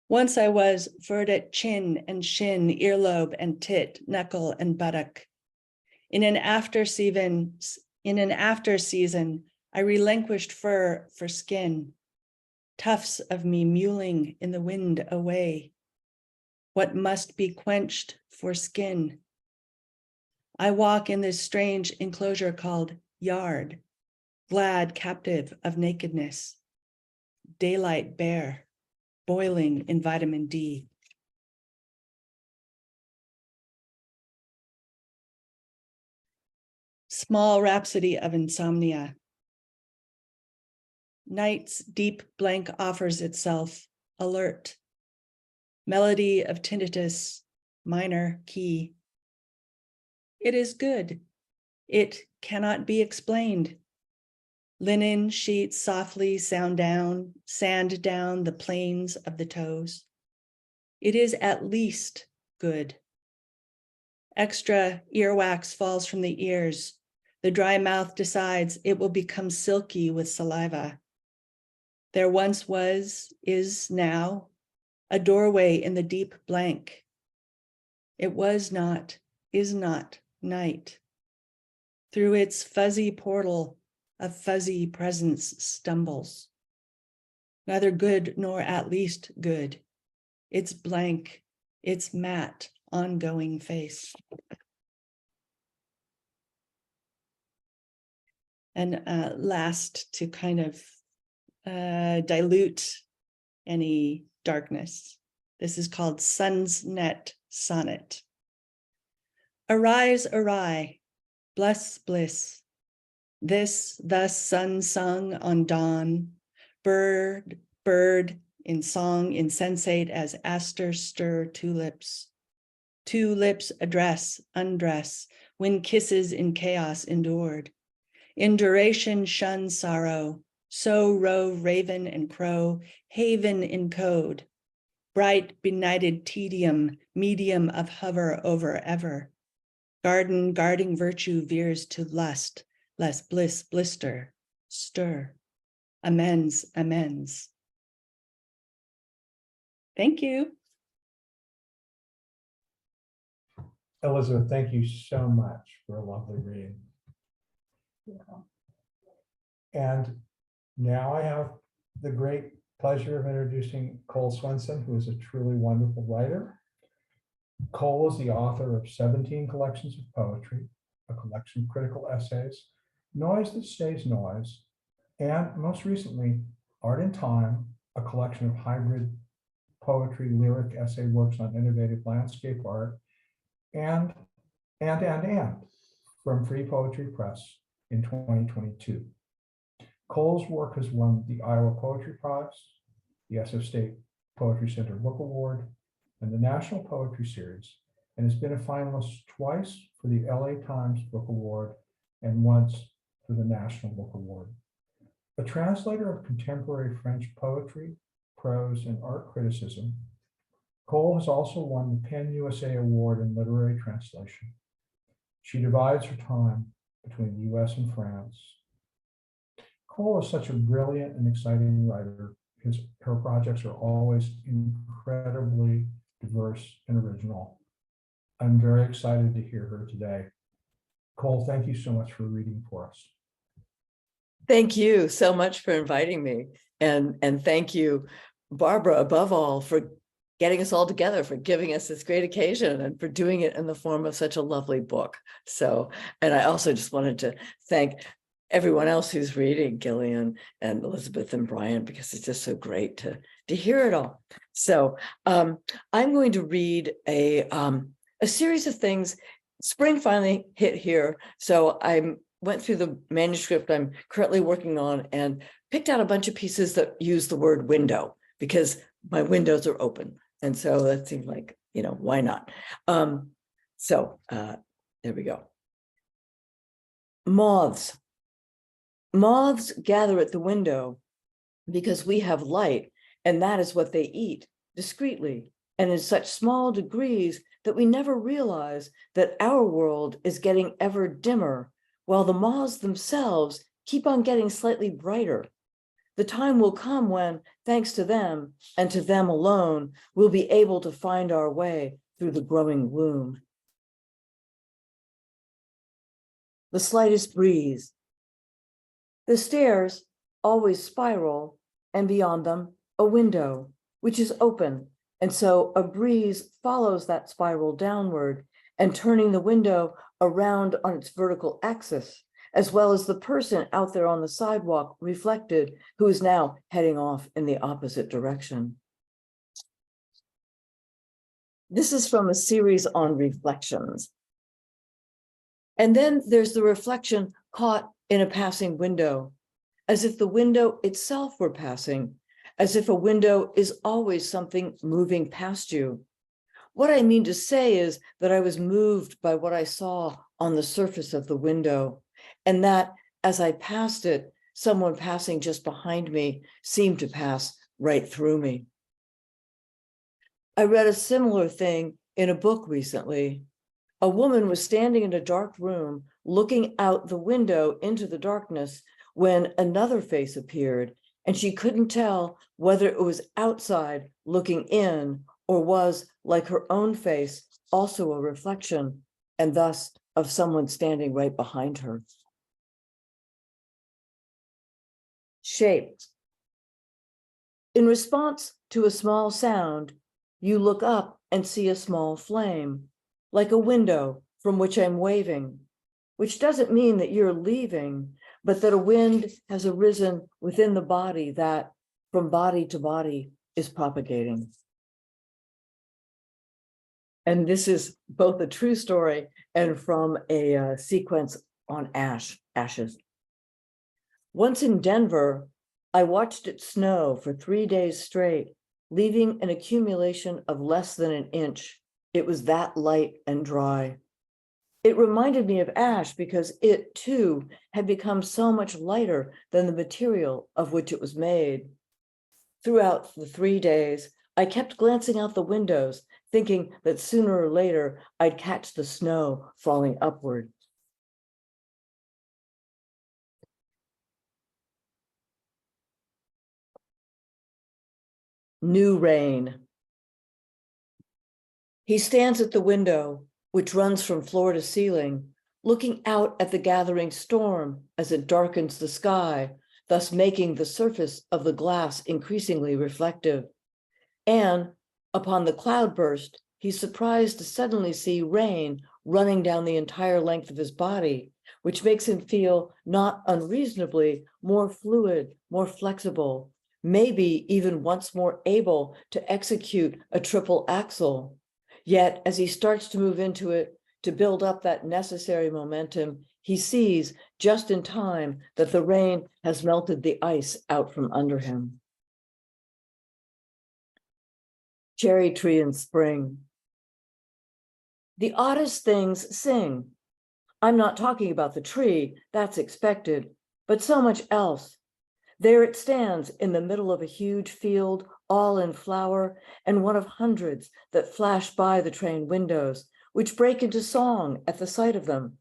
Once I was furred at chin and shin, earlobe and tit, knuckle and buttock. In an after season, I relinquished fur for skin. Tufts of me mewling in the wind away. What must be quenched for skin? I walk in this strange enclosure called yard, glad captive of nakedness. Daylight bare, boiling in vitamin D. Small rhapsody of insomnia. Night's deep blank offers itself, alert. Melody of tinnitus, minor key. It is good. It cannot be explained. Linen sheets softly sand down the plains of the toes. It is at least good. Extra earwax falls from the ears. The dry mouth decides it will become silky with saliva. There once was, is now, a doorway in the deep blank. It was not, is not night. Through its fuzzy portal, a fuzzy presence stumbles. Neither good nor at least good. Its blank, its matte, ongoing face. And last, to kind of dilute any darkness. This is called Sun's Net Sonnet. Arise, awry, bless bliss. This thus sun sung on dawn, bird in song insensate as aster stir tulips. Two lips address, undress, when kisses in chaos endured. In duration shun sorrow, so rove raven and crow, haven in code. Bright benighted tedium, medium of hover over ever. Garden guarding virtue veers to lust, lest bliss blister, stir. Amends, amends. Thank you. Elizabeth, thank you so much for a lovely reading. And now I have the great pleasure of introducing Cole Swensen, who is a truly wonderful writer. Cole is the author of 17 collections of poetry, a collection of critical essays, Noise That Stays Noise, and most recently, Art in Time, a collection of hybrid poetry, lyric essay works on innovative landscape art, and from Free Poetry Press in 2022. Cole's work has won the Iowa Poetry Prize, the SF State Poetry Center Book Award, and the National Poetry Series, and has been a finalist twice for the LA Times Book Award and once for the National Book Award. A translator of contemporary French poetry, prose, and art criticism, Cole has also won the PEN USA Award in Literary Translation. She divides her time between the US and France. Cole is such a brilliant and exciting writer. Her projects are always incredibly diverse and original. I'm very excited to hear her today. Cole, thank you so much for reading for us. Thank you so much for inviting me. And thank you, Barbara, above all, for getting us all together, for giving us this great occasion and for doing it in the form of such a lovely book. So, and I also just wanted to thank everyone else who's reading, Gillian and Elizabeth and Brian, because it's just so great to hear it all. So I'm going to read a series of things. Spring finally hit here, so I'm went through the manuscript I'm currently working on and picked out a bunch of pieces that use the word window because my windows are open. And so that seemed like, why not? There we go. Moths. Moths gather at the window because we have light, and that is what they eat discreetly and in such small degrees that we never realize that our world is getting ever dimmer, while the moths themselves keep on getting slightly brighter. The time will come when, thanks to them and to them alone, we'll be able to find our way through the growing gloom. The slightest breeze. The stairs always spiral, and beyond them, a window, which is open. And so a breeze follows that spiral downward and turning the window around on its vertical axis, as well as the person out there on the sidewalk reflected, who is now heading off in the opposite direction. This is from a series on reflections. And then there's the reflection caught in a passing window, as if the window itself were passing, as if a window is always something moving past you. What I mean to say is that I was moved by what I saw on the surface of the window, and that as I passed it, someone passing just behind me seemed to pass right through me. I read a similar thing in a book recently. A woman was standing in a dark room, looking out the window into the darkness when another face appeared, and she couldn't tell whether it was outside looking in or was, like her own face, also a reflection, and thus of someone standing right behind her. Shape. In response to a small sound, you look up and see a small flame, like a window from which I'm waving, which doesn't mean that you're leaving, but that a wind has arisen within the body that, from body to body, is propagating. And this is both a true story and from a sequence on ashes. Once in Denver, I watched it snow for 3 days straight, leaving an accumulation of less than an inch. It was that light and dry. It reminded me of ash because it, too, had become so much lighter than the material of which it was made. Throughout the 3 days, I kept glancing out the windows, thinking that sooner or later I'd catch the snow falling upward. New rain. He stands at the window, which runs from floor to ceiling, looking out at the gathering storm as it darkens the sky, thus making the surface of the glass increasingly reflective. And upon the cloudburst, he's surprised to suddenly see rain running down the entire length of his body, which makes him feel not unreasonably more fluid, more flexible, maybe even once more able to execute a triple axel. Yet as he starts to move into it, to build up that necessary momentum, he sees just in time that the rain has melted the ice out from under him. Cherry tree in spring. The oddest things sing. I'm not talking about the tree, that's expected, but so much else. There it stands in the middle of a huge field, all in flower, and one of hundreds that flash by the train windows, which break into song at the sight of them,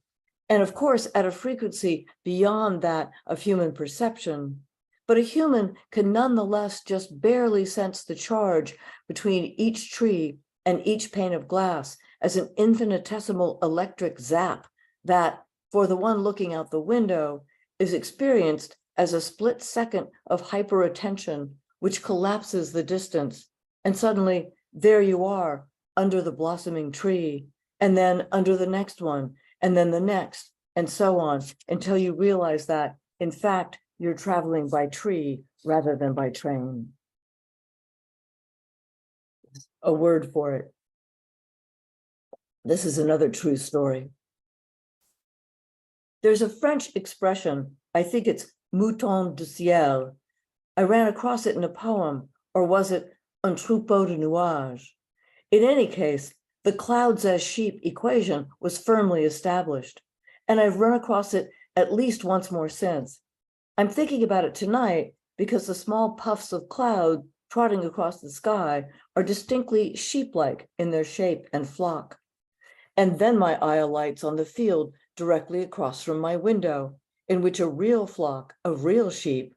and of course at a frequency beyond that of human perception. But a human can nonetheless just barely sense the charge between each tree and each pane of glass as an infinitesimal electric zap that, for the one looking out the window, is experienced as a split second of hyperattention, which collapses the distance. And suddenly, there you are, under the blossoming tree, and then under the next one, and then the next, and so on, until you realize that, in fact, you're traveling by tree rather than by train. A word for it. This is another true story. There's a French expression, I think it's mouton du ciel. I ran across it in a poem, or was it un troupeau de nuages? In any case, the clouds as sheep equation was firmly established, and I've run across it at least once more since. I'm thinking about it tonight because the small puffs of cloud trotting across the sky are distinctly sheep-like in their shape and flock. And then my eye alights on the field directly across from my window, in which a real flock of real sheep,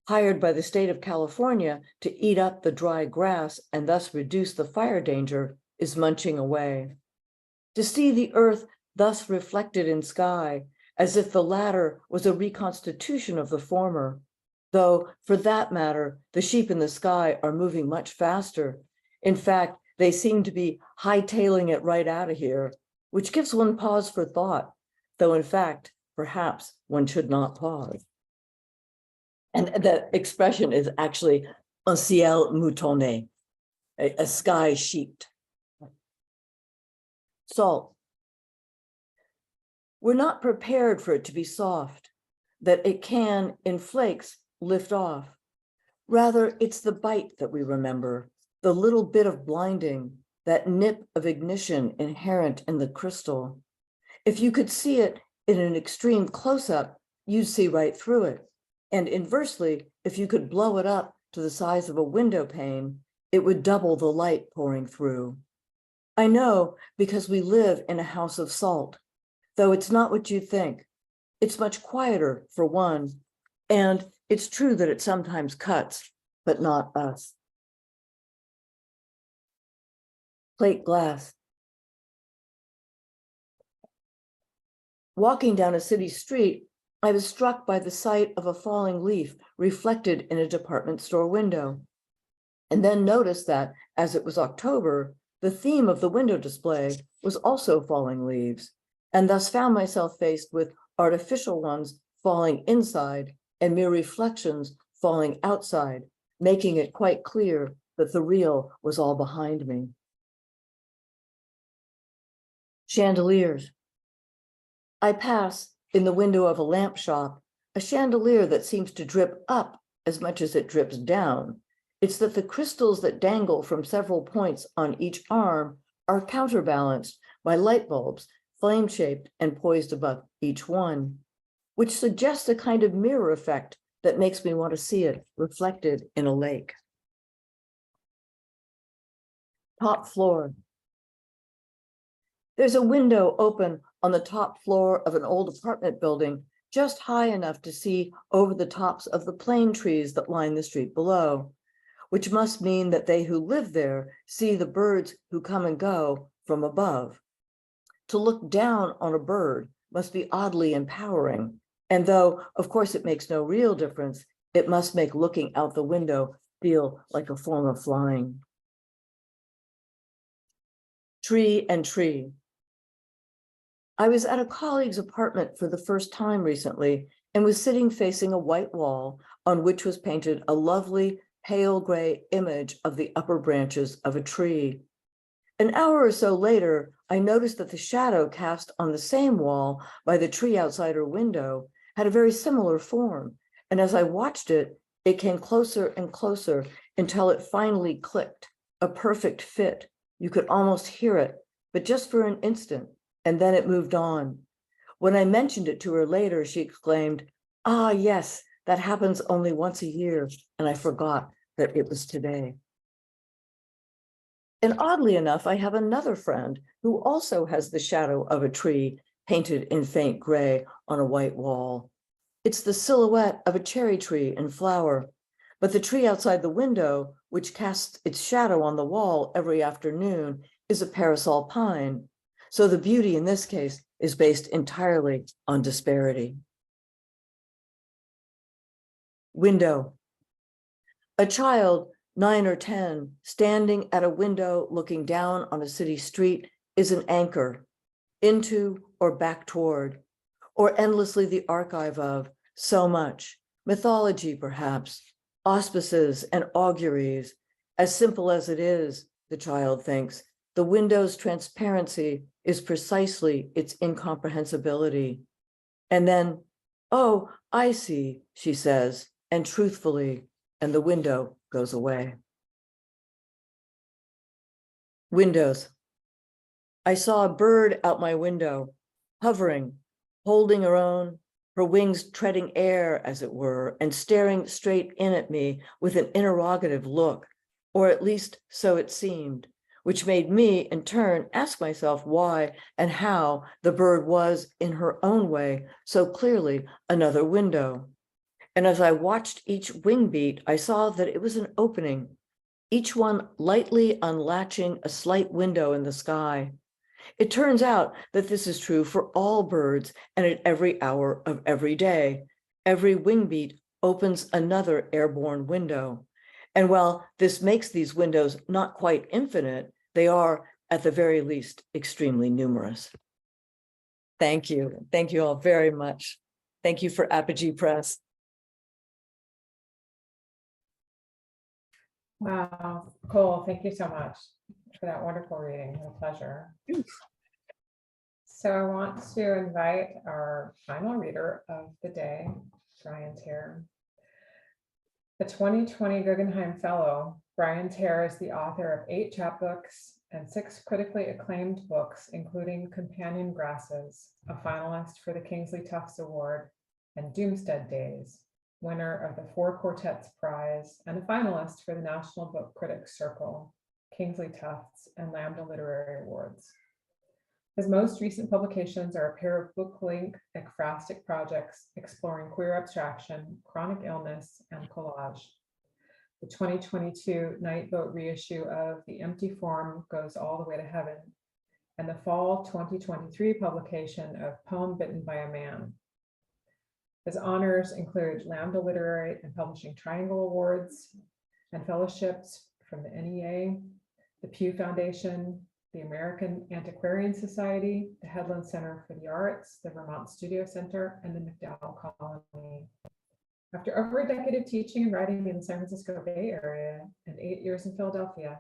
hired by the state of California to eat up the dry grass and thus reduce the fire danger, is munching away. To see the earth thus reflected in sky, as if the latter was a reconstitution of the former, though for that matter, the sheep in the sky are moving much faster. In fact, they seem to be hightailing it right out of here, which gives one pause for thought, though in fact, perhaps one should not pause. And the expression is actually un ciel moutonné, a sky sheeped. Salt. We're not prepared for it to be soft, that it can, in flakes, lift off. Rather, it's the bite that we remember, the little bit of blinding, that nip of ignition inherent in the crystal. If you could see it in an extreme close-up, you'd see right through it. And inversely, if you could blow it up to the size of a window pane, it would double the light pouring through. I know because we live in a house of salt, though it's not what you think. It's much quieter, for one, and it's true that it sometimes cuts, but not us. Plate glass. Walking down a city street, I was struck by the sight of a falling leaf reflected in a department store window, and then noticed that, as it was October, the theme of the window display was also falling leaves, and thus found myself faced with artificial ones falling inside and mere reflections falling outside, making it quite clear that the real was all behind me. Chandeliers. I pass, in the window of a lamp shop, a chandelier that seems to drip up as much as it drips down. It's that the crystals that dangle from several points on each arm are counterbalanced by light bulbs, flame-shaped and poised above each one, which suggests a kind of mirror effect that makes me want to see it reflected in a lake. Top floor. There's a window open on the top floor of an old apartment building, just high enough to see over the tops of the plane trees that line the street below, which must mean that they who live there see the birds who come and go from above. To look down on a bird must be oddly empowering, and though, of course, it makes no real difference, it must make looking out the window feel like a form of flying. Tree and tree. I was at a colleague's apartment for the first time recently and was sitting facing a white wall on which was painted a lovely pale gray image of the upper branches of a tree. An hour or so later, I noticed that the shadow cast on the same wall by the tree outside her window had a very similar form, and as I watched it, it came closer and closer until it finally clicked, a perfect fit. You could almost hear it, but just for an instant, and then it moved on. When I mentioned it to her later, she exclaimed, "Ah, yes, that happens only once a year," and I forgot that it was today. And oddly enough, I have another friend who also has the shadow of a tree painted in faint gray on a white wall. It's the silhouette of a cherry tree in flower, but the tree outside the window, which casts its shadow on the wall every afternoon, is a parasol pine. So the beauty in this case is based entirely on disparity. Window. A child, 9 or 10, standing at a window looking down on a city street is an anchor into or back toward, or endlessly the archive of so much, mythology perhaps, auspices and auguries. As simple as it is, the child thinks, the window's transparency is precisely its incomprehensibility. And then, oh, I see, she says, and truthfully, and the window goes away. Windows. I saw a bird out my window, hovering, holding her own, her wings treading air, as it were, and staring straight in at me with an interrogative look, or at least so it seemed, which made me, in turn, ask myself why and how the bird was, in her own way, so clearly another window. And as I watched each wing beat, I saw that it was an opening, each one lightly unlatching a slight window in the sky. It turns out that this is true for all birds and at every hour of every day. Every wing beat opens another airborne window. And while this makes these windows not quite infinite, they are, at the very least, extremely numerous. Thank you. Thank you all very much. Thank you for Apogee Press. Wow, Cole, thank you so much for that wonderful reading. What a pleasure. So I want to invite our final reader of the day, Brian Teare. The 2020 Guggenheim Fellow, Brian Teare is the author of 8 chapbooks and 6 critically acclaimed books, including Companion Grasses, a finalist for the Kingsley Tufts Award, and Doomstead Days, winner of the 4 Quartets Prize and a finalist for the National Book Critics Circle, Kingsley Tufts, and Lambda Literary Awards. His most recent publications are a pair of book-length ekphrastic projects exploring queer abstraction, chronic illness, and collage. The 2022 Night Boat reissue of The Empty Form Goes All the Way to Heaven, and the fall 2023 publication of Poem Bitten by a Man. His honors include Lambda Literary and Publishing Triangle Awards and fellowships from the NEA, the Pew Foundation, the American Antiquarian Society, the Headland Center for the Arts, the Vermont Studio Center, and the MacDowell Colony. After over a decade of teaching and writing in the San Francisco Bay Area and 8 years in Philadelphia,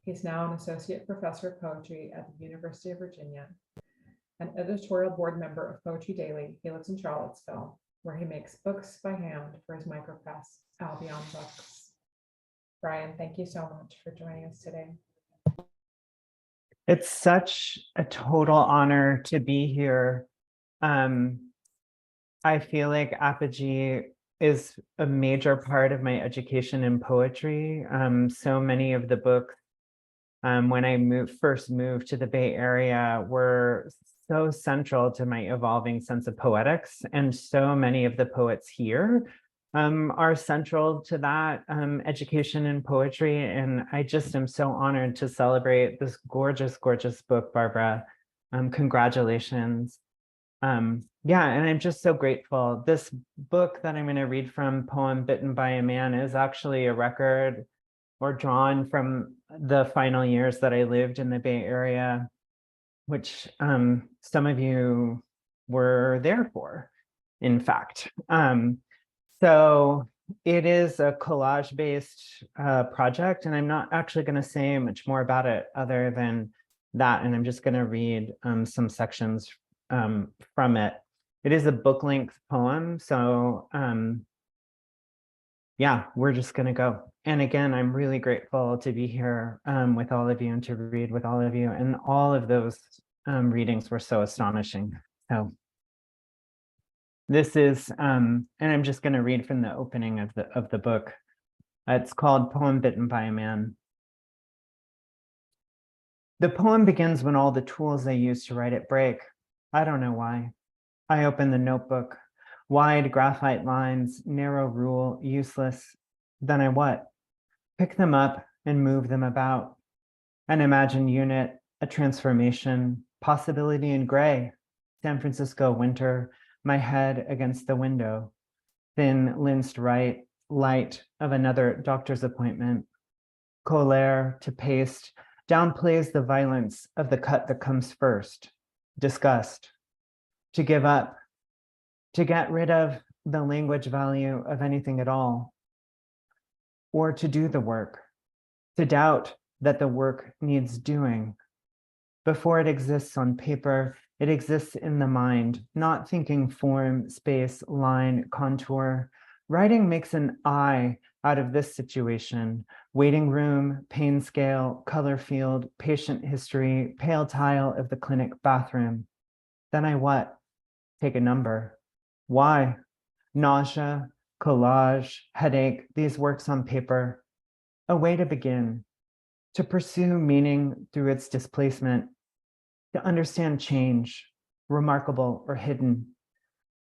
he's now an associate professor of poetry at the University of Virginia, an editorial board member of Poetry Daily. He lives in Charlottesville, where he makes books by hand for his micropress, Albion Books. Brian, thank you so much for joining us today. It's such a total honor to be here. I feel like Apogee is a major part of my education in poetry. So many of the books, when I first moved to the Bay Area, were so central to my evolving sense of poetics. And so many of the poets here are central to that education in poetry. And I just am so honored to celebrate this gorgeous, gorgeous book, Barbara. Congratulations. Yeah, and I'm just so grateful. This book that I'm going to read from, Poem Bitten by a Man, is actually a record or drawn from the final years that I lived in the Bay Area, which some of you were there for, in fact. So it is a collage-based project, and I'm not actually going to say much more about it other than that, and I'm just going to read some sections from it. It is a book-length poem, so yeah, we're just going to go. And again, I'm really grateful to be here with all of you and to read with all of you, and all of those readings were so astonishing. So this is, and I'm just going to read from the opening of the book. It's called Poem Bitten by a Man. The poem begins when all the tools I used to write it break. I don't know why. I open the notebook. Wide graphite lines, narrow rule, useless. Then I what? Pick them up and move them about. An imagined unit, a transformation, possibility in gray. San Francisco winter, my head against the window. Thin, linced light of another doctor's appointment. Colère to paste downplays the violence of the cut that comes first. Disgust. To give up. To get rid of the language value of anything at all. Or to do the work. To doubt that the work needs doing. Before it exists on paper, It exists in the mind, not thinking form, space, line, contour. Writing makes an I out of this situation. Waiting room, pain scale, color field, patient history, pale tile of the clinic bathroom. Then I what? Take a number. Why? Nausea, collage, headache, these works on paper. A way to begin, to pursue meaning through its displacement, to understand change, remarkable or hidden,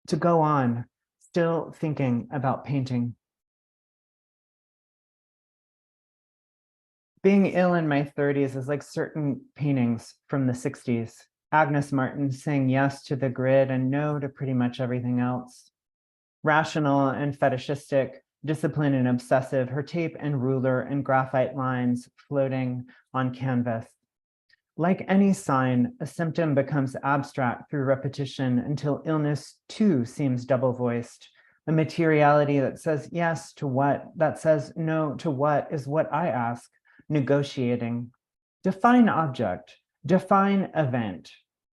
to go on, still thinking about painting. Being ill in my 30s is like certain paintings from the 60s. Agnes Martin saying yes to the grid and no to pretty much everything else. Rational and fetishistic, disciplined and obsessive, her tape and ruler and graphite lines floating on canvas. Like any sign, a symptom becomes abstract through repetition until illness too seems double-voiced. A materiality that says yes to what, that says no to what is what I ask, negotiating. Define object, define event.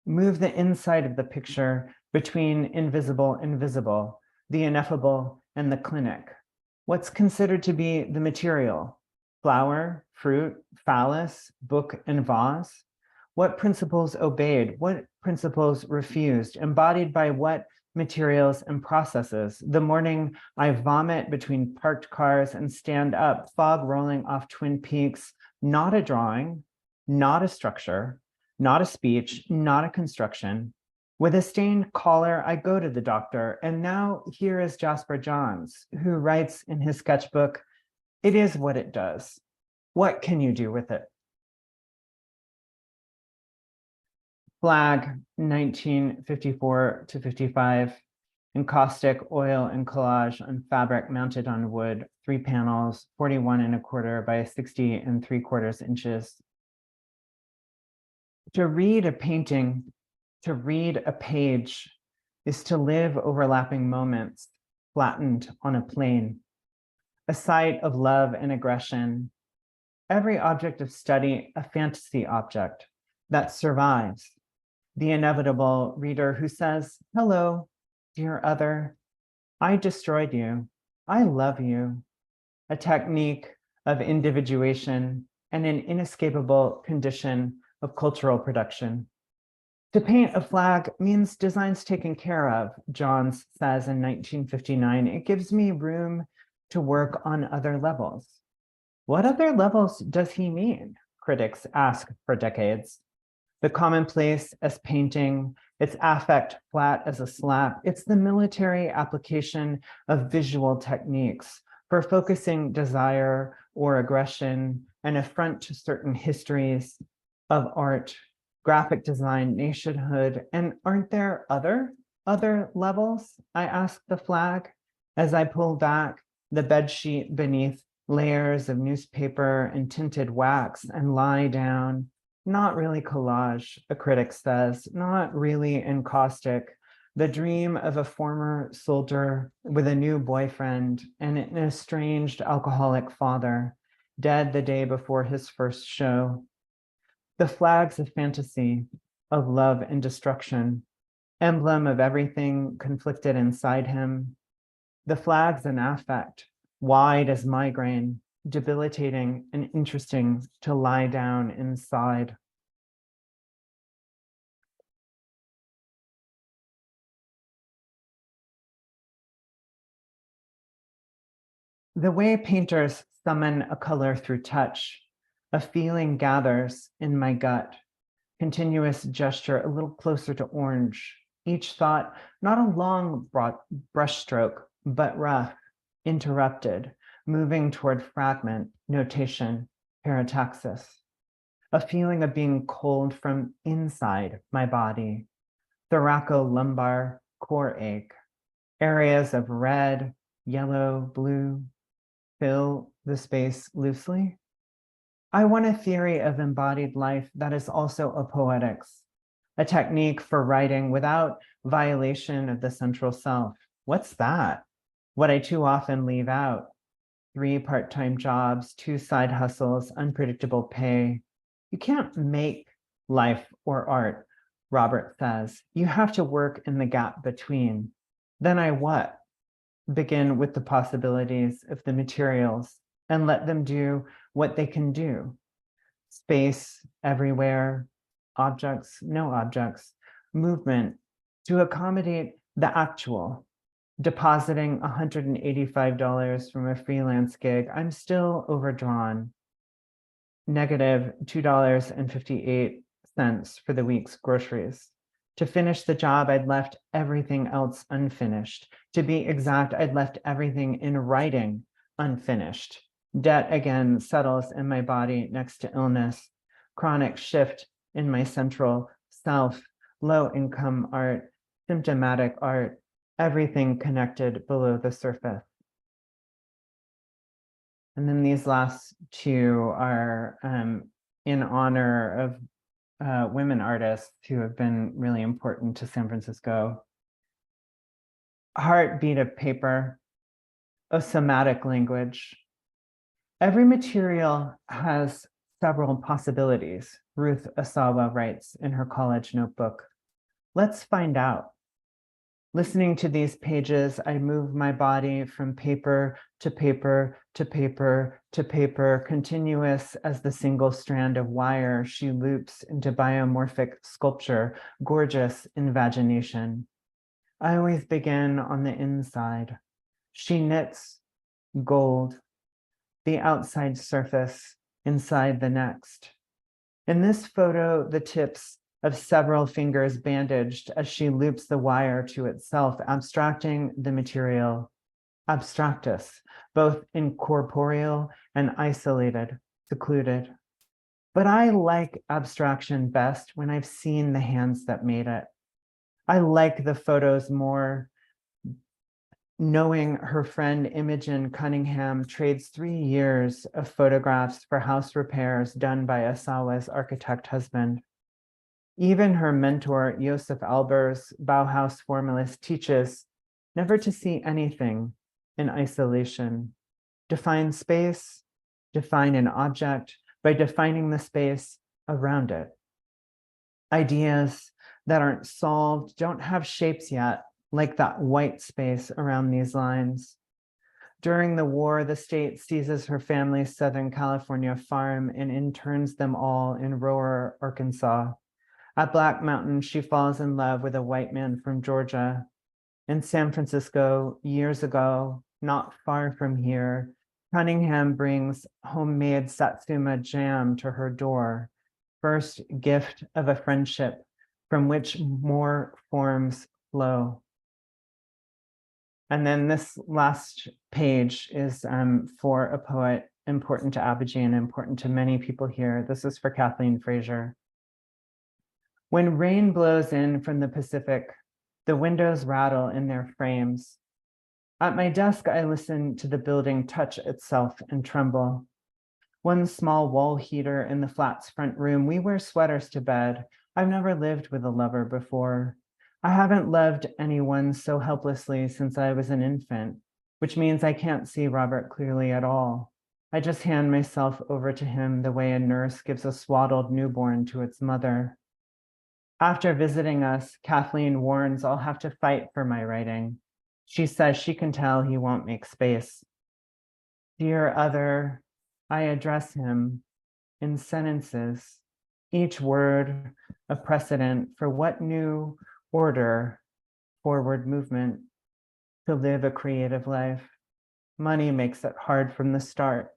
Move the inside of the picture between invisible and visible, the ineffable and the clinic. What's considered to be the material? Flower, fruit, phallus, book, and vase? What principles obeyed? What principles refused? Embodied by what materials and processes? The morning I vomit between parked cars and stand up, fog rolling off Twin Peaks, not a drawing, not a structure, not a speech, not a construction. With a stained collar, I go to the doctor, and now here is Jasper Johns, who writes in his sketchbook, "It is what it does. What can you do with it?" Flag, 1954 to 55, encaustic oil and collage on fabric mounted on wood, 3 panels, 41¼ by 60¾ inches. To read a painting, to read a page, is to live overlapping moments flattened on a plane, a site of love and aggression. Every object of study, a fantasy object that survives. The inevitable reader who says, "Hello, dear other, I destroyed you. I love you." A technique of individuation and an inescapable condition of cultural production. To paint a flag means design's taken care of, Johns says in 1959. It gives me room to work on other levels. What other levels does he mean? Critics ask for decades. The commonplace as painting, its affect flat as a slap. It's the military application of visual techniques for focusing desire or aggression, an affront to certain histories of art, graphic design, nationhood. And aren't there other levels? I ask the flag as I pull back the bedsheet beneath layers of newspaper and tinted wax and lie down. Not really collage, a critic says, not really encaustic. The dream of a former soldier with a new boyfriend and an estranged alcoholic father, dead the day before his first show. The flag's a fantasy of love and destruction, emblem of everything conflicted inside him. The flag's an affect, wide as migraine, debilitating and interesting to lie down inside. The way painters summon a color through touch, a feeling gathers in my gut, continuous gesture a little closer to orange, each thought not a long brushstroke, but rough, interrupted, moving toward fragment, notation, parataxis, a feeling of being cold from inside my body, thoracolumbar core ache, areas of red, yellow, blue, fill the space loosely. I want a theory of embodied life that is also a poetics, a technique for writing without violation of the central self. What's that? What I too often leave out. 3 part-time jobs, 2 side hustles, unpredictable pay. You can't make life or art Robert says. You have to work in the gap between. Then I what? Begin with the possibilities of the materials and let them do what they can do. Space everywhere, objects, no objects, movement to accommodate the actual. Depositing $185 from a freelance gig, I'm still overdrawn. Negative $2.58 for the week's groceries. To finish the job, I'd left everything else unfinished. To be exact, I'd left everything in writing unfinished. Debt again settles in my body next to illness. Chronic shift in my central self, low income art, symptomatic art, everything connected below the surface. And then these last two are in honor of women artists who have been really important to San Francisco. Heartbeat of paper, a somatic language. Every material has several possibilities, Ruth Asawa writes in her college notebook. Let's find out. Listening to these pages, I move my body from paper to paper to paper to paper, continuous as the single strand of wire she loops into biomorphic sculpture, gorgeous invagination. I always begin on the inside. She knits gold, the outside surface, inside the next. In this photo, the tips of several fingers bandaged as she loops the wire to itself, abstracting the material, abstractus, both incorporeal and isolated, secluded. But I like abstraction best when I've seen the hands that made it. I like the photos more knowing her friend Imogen Cunningham trades 3 years of photographs for house repairs done by Asawa's architect husband. Even her mentor, Josef Albers, Bauhaus formalist, teaches never to see anything in isolation. Define space, define an object by defining the space around it. Ideas that aren't solved don't have shapes yet, like that white space around these lines. During the war, the state seizes her family's Southern California farm and interns them all in Rower, Arkansas. At Black Mountain, she falls in love with a white man from Georgia. In San Francisco, years ago, not far from here, Cunningham brings homemade Satsuma jam to her door, first gift of a friendship from which more forms flow. And then this last page is for a poet important to Apogee and important to many people here. This is for Kathleen Fraser. When rain blows in from the Pacific, the windows rattle in their frames. At my desk, I listen to the building touch itself and tremble. One small wall heater in the flat's front room. We wear sweaters to bed. I've never lived with a lover before. I haven't loved anyone so helplessly since I was an infant, which means I can't see Robert clearly at all. I just hand myself over to him the way a nurse gives a swaddled newborn to its mother. After visiting us, Kathleen warns I'll have to fight for my writing. She says she can tell he won't make space. Dear other, I address him in sentences, each word a precedent for what new order, forward movement, to live a creative life. Money makes it hard from the start.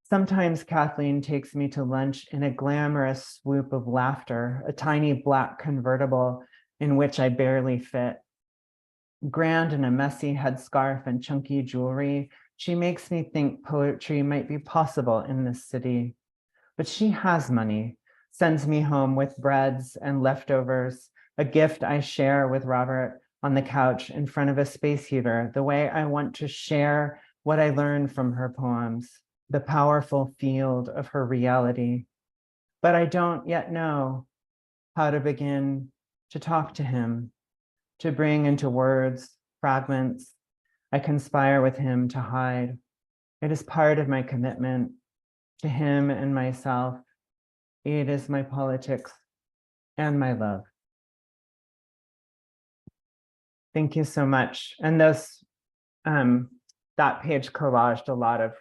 Sometimes Kathleen takes me to lunch in a glamorous swoop of laughter, a tiny black convertible in which I barely fit. Grand in a messy headscarf and chunky jewelry, she makes me think poetry might be possible in this city. But she has money, sends me home with breads and leftovers, a gift I share with Robert on the couch in front of a space heater, the way I want to share what I learned from her poems, the powerful field of her reality. But I don't yet know how to begin to talk to him, to bring into words fragments I conspire with him to hide. It is part of my commitment to him and myself. It is my politics and my love. Thank you so much. And those, that page collaged a lot of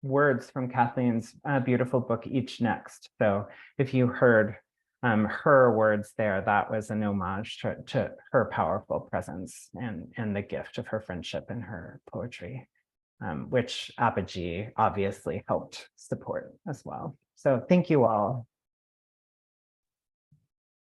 words from Kathleen's beautiful book, Each Next. So if you heard her words there, that was an homage to her powerful presence and the gift of her friendship and her poetry, which Apogee obviously helped support as well. So thank you all.